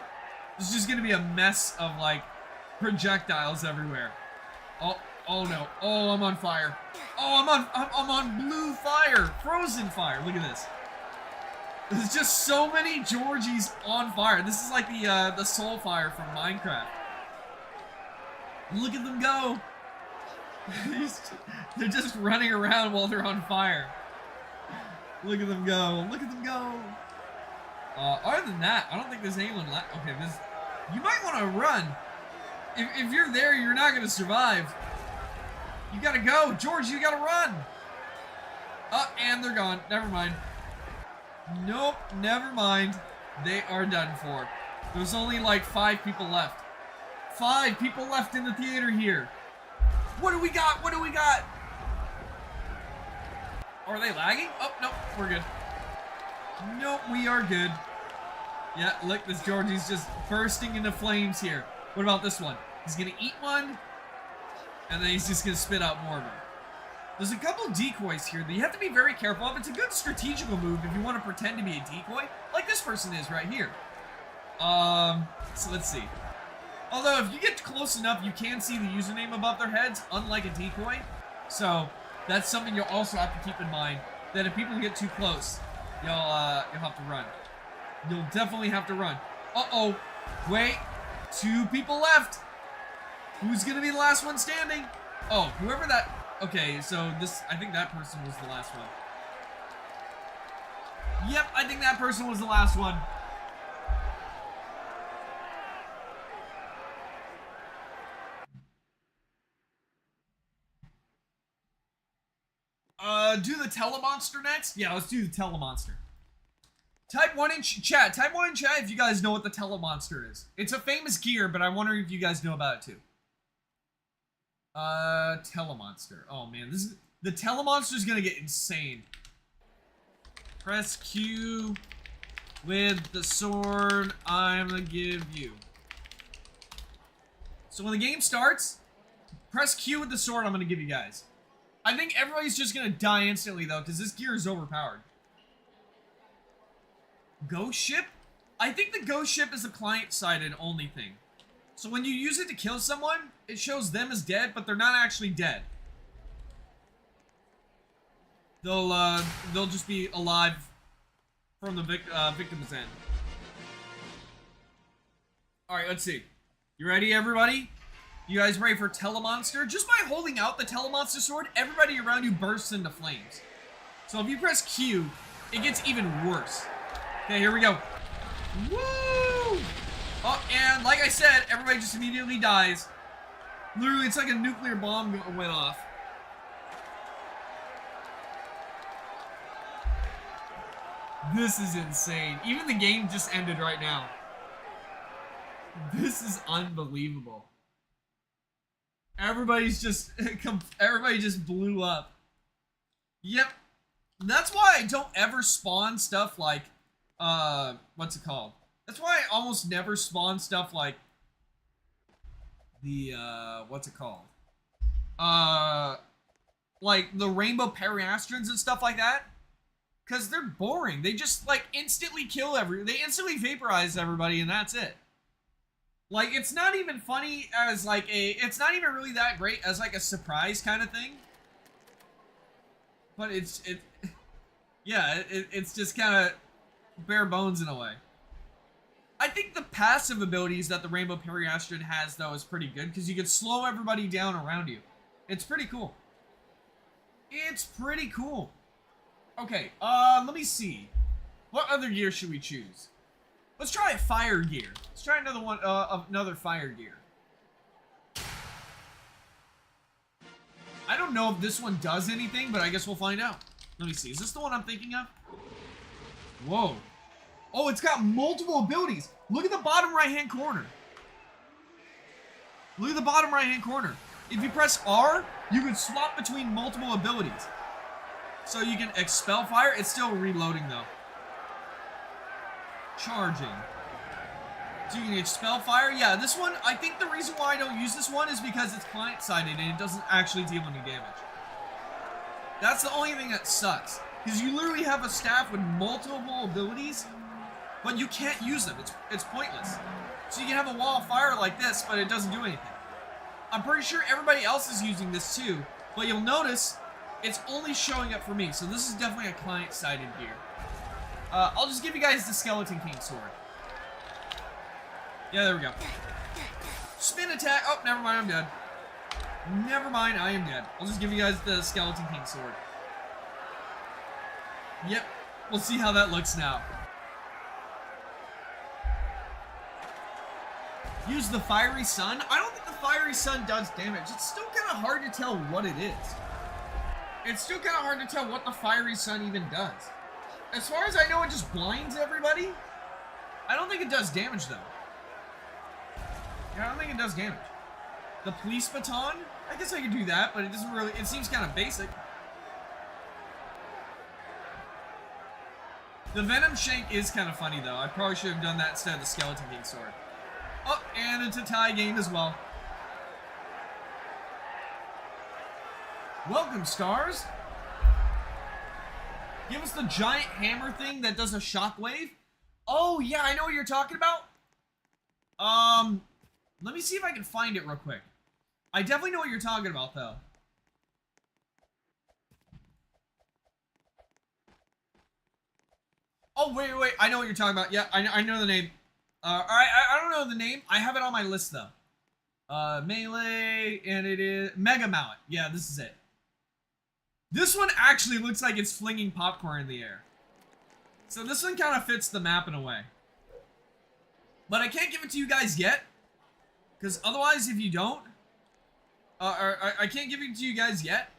This is just gonna be a mess of like projectiles everywhere. Oh no. Oh, I'm on fire. Oh, I'm on blue fire, frozen fire. Look at this. There's just so many Georgies on fire. This is like the soul fire from Minecraft. Look at them go. They're just running around while they're on fire. Look at them go. Look at them go. Other than that, I don't think there's anyone left. Okay, you might want to run. If you're there, you're not going to survive. You got to go. George, you got to run. And they're gone. Never mind. Nope, never mind. They are done for. There's only like 5 people left. 5 people left in the theater here. What do we got? What do we got? Are they lagging? Oh, no, we're good. Nope, we are good. Yeah, look, this Georgie's just bursting into flames here. What about this one? He's gonna eat one, and then he's just gonna spit out more of them. There's a couple decoys here that you have to be very careful of. It's a good strategical move if you want to pretend to be a decoy, like this person is right here. So let's see. Although, if you get close enough, you can see the username above their heads, unlike a decoy. So, that's something you'll also have to keep in mind, that if people get too close, you'll have to run. You'll definitely have to run. Uh-oh. Wait. 2 people left. Who's gonna be the last one standing? Oh, whoever that... Okay, so I think that person was the last one. Yep, I think that person was the last one. Do the Telemonster next? Yeah, let's do the Telemonster. Type 1 in chat. Type 1 in chat if you guys know what the Telemonster is. It's a famous gear, but I wonder if you guys know about it too. Telemonster. Oh man, the Telemonster's gonna get insane. Press Q with the sword I'm gonna give you. So when the game starts, press Q with the sword I'm gonna give you guys. I think everybody's just gonna die instantly though, because this gear is overpowered. Ghost ship? I think the ghost ship is a client-sided only thing. So when you use it to kill someone, it shows them as dead, but they're not actually dead. They'll just be alive from the victim's end. Alright, let's see. You ready, everybody? You guys ready for Telemonster? Just by holding out the Telemonster sword, everybody around you bursts into flames. So if you press Q, it gets even worse. Okay, here we go. Woo! Oh, and like I said, everybody just immediately dies. Literally, it's like a nuclear bomb went off. This is insane. Even the game just ended right now. This is unbelievable. Everybody just blew up. Yep. That's why I don't ever spawn stuff like, what's it called? That's why I almost never spawn stuff like the, what's it called? Like the rainbow periastrins and stuff like that. Because they're boring. They just, like, instantly kill they instantly vaporize everybody and that's it. Like, it's not even funny as, like, it's not even really that great as, like, a surprise kind of thing. But it's just kind of bare bones in a way. I think the passive abilities that the Rainbow Parry Astrid has, though, is pretty good, because you can slow everybody down around you. It's pretty cool. It's pretty cool. Okay, let me see. What other gear should we choose? Let's try a fire gear. Let's try another one, another fire gear. I don't know if this one does anything, but I guess we'll find out. Let me see. Is this the one I'm thinking of? Whoa. Oh, it's got multiple abilities. Look at the bottom right-hand corner. Look at the bottom right-hand corner. If you press R, you can swap between multiple abilities. So you can expel fire. It's still reloading, though. Charging. So you can expel fire. Yeah, this one, I think the reason why I don't use this one is because it's client-sided and it doesn't actually deal any damage. That's the only thing that sucks. Because you literally have a staff with multiple abilities, but you can't use them. It's pointless. So you can have a wall of fire like this, but it doesn't do anything. I'm pretty sure everybody else is using this too, but you'll notice it's only showing up for me. So this is definitely a client-sided gear. I'll just give you guys the Skeleton King sword. Yeah, there we go. Spin attack. Oh, never mind, I'm dead. Never mind, I am dead. I'll just give you guys the Skeleton King sword. Yep, we'll see how that looks now. Use the Fiery Sun. I don't think the Fiery Sun does damage. It's still kind of hard to tell what it is. It's still kind of hard to tell what the Fiery Sun even does. As far as I know, it just blinds everybody. I don't think it does damage, though. Yeah, I don't think it does damage. The Police Baton? I guess I could do that, but it doesn't really... It seems kind of basic. The Venom Shank is kind of funny, though. I probably should have done that instead of the Skeleton King sword. Oh, and it's a tie game as well. Welcome, Stars. Give us the giant hammer thing that does a shockwave. Oh, yeah, I know what you're talking about. Let me see if I can find it real quick. I definitely know what you're talking about, though. Oh, wait. I know what you're talking about. Yeah, I know the name. Alright, I don't know the name. I have it on my list, though. Melee, and it is Mega Mallet. Yeah, this is it. This one actually looks like it's flinging popcorn in the air. So this one kind of fits the map in a way. But I can't give it to you guys yet. Because otherwise, if you don't... I can't give it to you guys yet.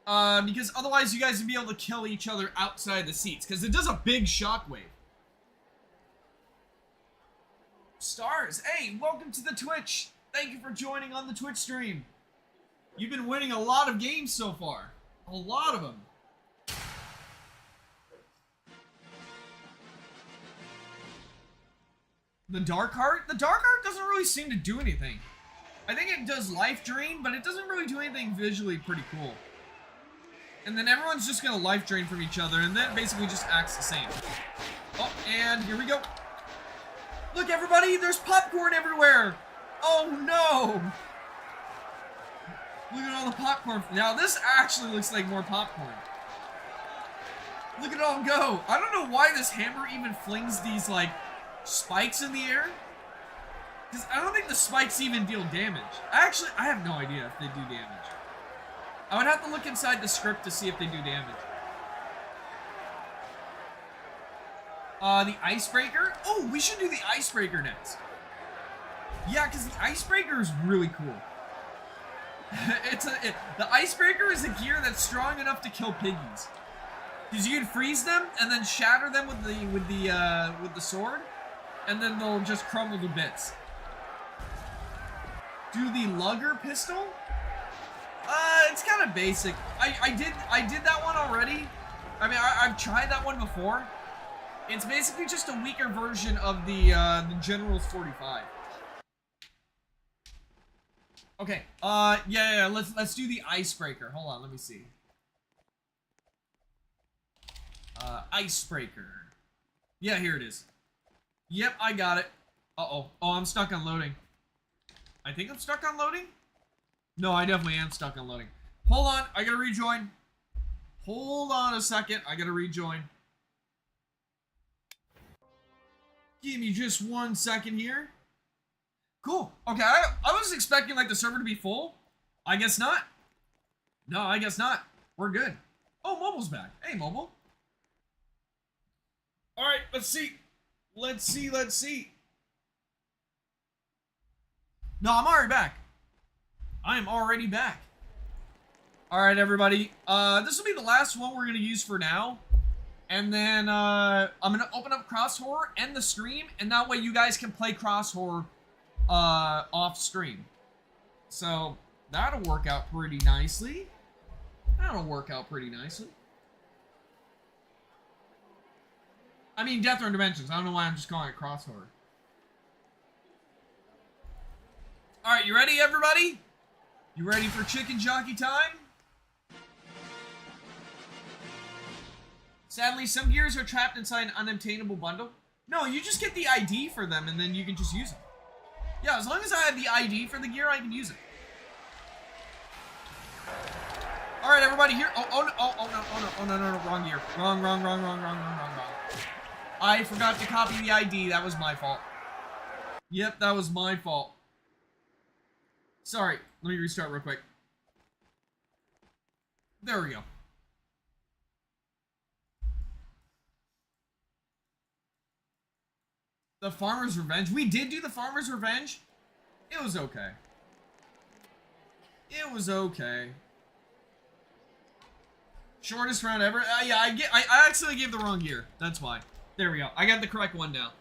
Because otherwise you guys would be able to kill each other outside the seats. Because it does a big shockwave. Stars, hey, welcome to the Twitch. Thank you for joining on the Twitch stream. You've been winning a lot of games so far. A lot of them. The Dark Heart? The Dark Heart doesn't really seem to do anything. I think it does life drain, but it doesn't really do anything visually pretty cool. And then everyone's just gonna life drain from each other, and then it basically just acts the same. Oh, and here we go. Look, everybody, there's popcorn everywhere. Oh, no. Look at all the popcorn. Now, this actually looks like more popcorn. Look at it all go. I don't know why this hammer even flings these, like, spikes in the air. Because I don't think the spikes even deal damage. Actually, I have no idea if they do damage. I would have to look inside the script to see if they do damage. The Icebreaker? Oh, we should do the Icebreaker next. Yeah, because the Icebreaker is really cool. The Icebreaker is a gear that's strong enough to kill piggies. Because you can freeze them and then shatter them with the sword, and then they'll just crumble to bits. Do the Lugger pistol? It's kind of basic. I did that one already. I mean, I've tried that one before. It's basically just a weaker version of the General's 45. Okay. Yeah. Let's do the Icebreaker. Hold on, let me see. Icebreaker. Yeah, here it is. Yep, I got it. Uh-oh. Oh, I'm stuck on loading. I think I'm stuck on loading? No, I definitely am stuck on loading. Hold on, I gotta rejoin. Hold on a second, I gotta rejoin. Give me just 1 second here. Cool. Okay, I was expecting like the server to be full. I guess not. No, I guess not. We're good. Oh, Mobile's back. Hey, Mobile. All right, let's see. Let's see. No, I'm already back. I am already back. All right, everybody. This will be the last one we're gonna use for now. And then I'm gonna open up Cross Horror, end the stream, and that way you guys can play Cross Horror off stream. So that'll work out pretty nicely. I mean, Death Run Dimensions. I don't know why I'm just calling it Cross Horror. All right, you ready, everybody? You ready for chicken jockey time? Sadly, some gears are trapped inside an unobtainable bundle. No, you just get the ID for them and then you can just use them. Yeah, as long as I have the ID for the gear, I can use it. All right, everybody, here. Oh, no, wrong gear. Wrong. I forgot to copy the ID. That was my fault. Yep, that was my fault. Sorry, let me restart real quick. There we go. The Farmer's Revenge. We did do the Farmer's Revenge. It was okay. Shortest round ever. Yeah, I actually gave the wrong gear. That's why. There we go. I got the correct one now.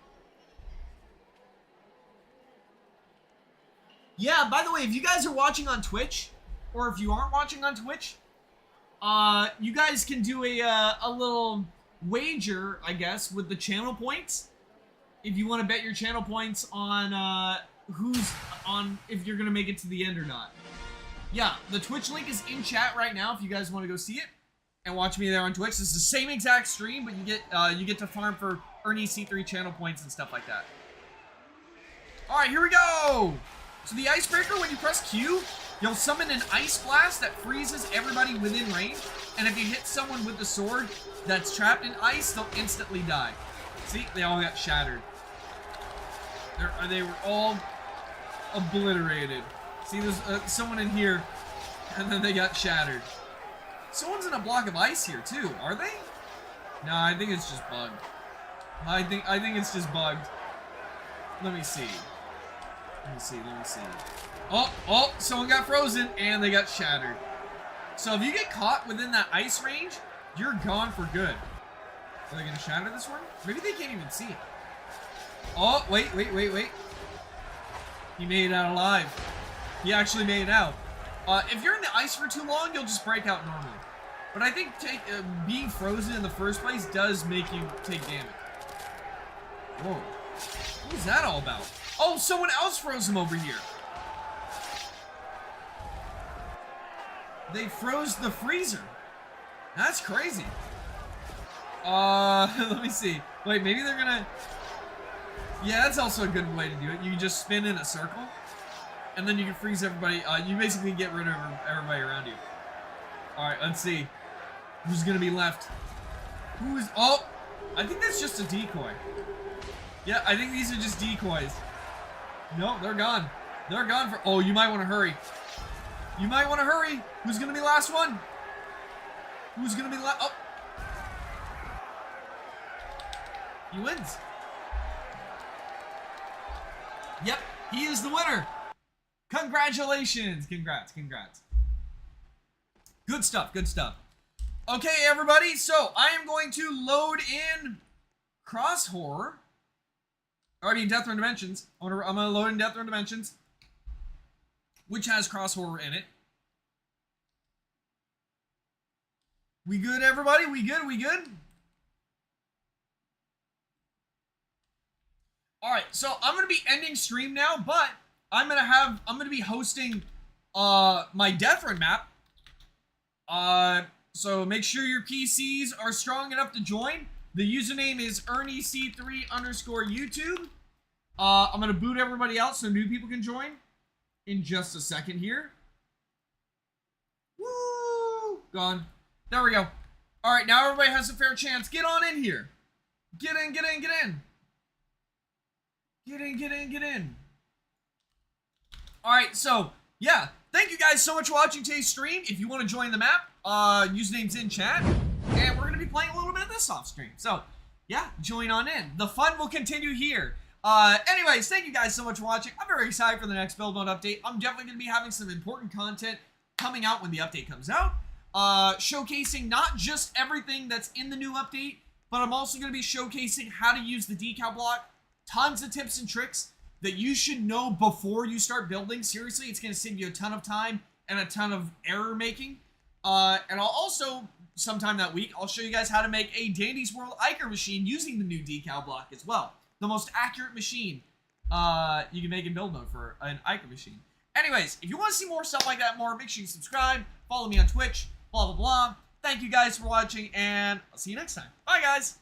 Yeah, by the way, if you guys are watching on Twitch, or if you aren't watching on Twitch, you guys can do a little wager, I guess, with the channel points. If you want to bet your channel points on if you're gonna make it to the end or not. Yeah, the Twitch link is in chat right now if you guys want to go see it and watch me there on Twitch. It's the same exact stream, but you get to farm for Ernie C3 channel points and stuff like that. All right, here we go. So the icebreaker, when you press Q, you'll summon an ice blast that freezes everybody within range, and if you hit someone with the sword that's trapped in ice, they'll instantly die. See, they all got shattered. They were all obliterated. See, there's someone in here, and then they got shattered. Someone's in a block of ice here too, are they? No, I think it's just bugged. I think it's just bugged. Let me see. Oh, someone got frozen, and they got shattered. So if you get caught within that ice range, you're gone for good. Are they gonna shatter this one? Maybe they can't even see it. Oh, wait. He made it out alive. He actually made it out. If you're in the ice for too long, you'll just break out normally. But I think being frozen in the first place does make you take damage. Whoa. What was that all about? Oh, someone else froze him over here. They froze the freezer. That's crazy. Let me see. Wait, maybe they're gonna... Yeah, that's also a good way to do it. You can just spin in a circle, and then you can freeze everybody. You basically get rid of everybody around you. Alright, let's see. Who's gonna be left? Who's... Oh! I think that's just a decoy. Yeah, I think these are just decoys. No, they're gone. They're gone for... Oh, you might want to hurry. Who's gonna be last one? Oh! He wins. Yep, he is the winner. Congratulations. Congrats. Good stuff. Okay, everybody, so I am going to load in Cross Horror. Death Run Dimensions. I'm gonna load in Death Run Dimensions, which has Cross Horror in it. We good, everybody? We good? Alright, so I'm gonna be ending stream now, but I'm gonna be hosting my Death Run map. So make sure your PCs are strong enough to join. The username is ErnieC3_YouTube. I'm gonna boot everybody out so new people can join in just a second here. Woo! Gone. There we go. All right, now everybody has a fair chance. Get on in here. Get in, get in, get in. Get in, get in, get in. All right, so, yeah. Thank you guys so much for watching today's stream. If you want to join the map, username's in chat. And we're going to be playing a little bit of this off stream. So, yeah, join on in. The fun will continue here. Anyways, thank you guys so much for watching. I'm very excited for the next build mode update. I'm definitely going to be having some important content coming out when the update comes out. Showcasing not just everything that's in the new update, but I'm also going to be showcasing how to use the decal block. Tons of tips and tricks that you should know before you start building. Seriously, it's going to save you a ton of time and a ton of error making. And I'll also, sometime that week, I'll show you guys how to make a Dandy's World Iker machine using the new decal block as well. The most accurate machine you can make in build mode for an Iker machine. Anyways, if you want to see more stuff like that more, make sure you subscribe, follow me on Twitch, blah, blah, blah. Thank you guys for watching, and I'll see you next time. Bye, guys!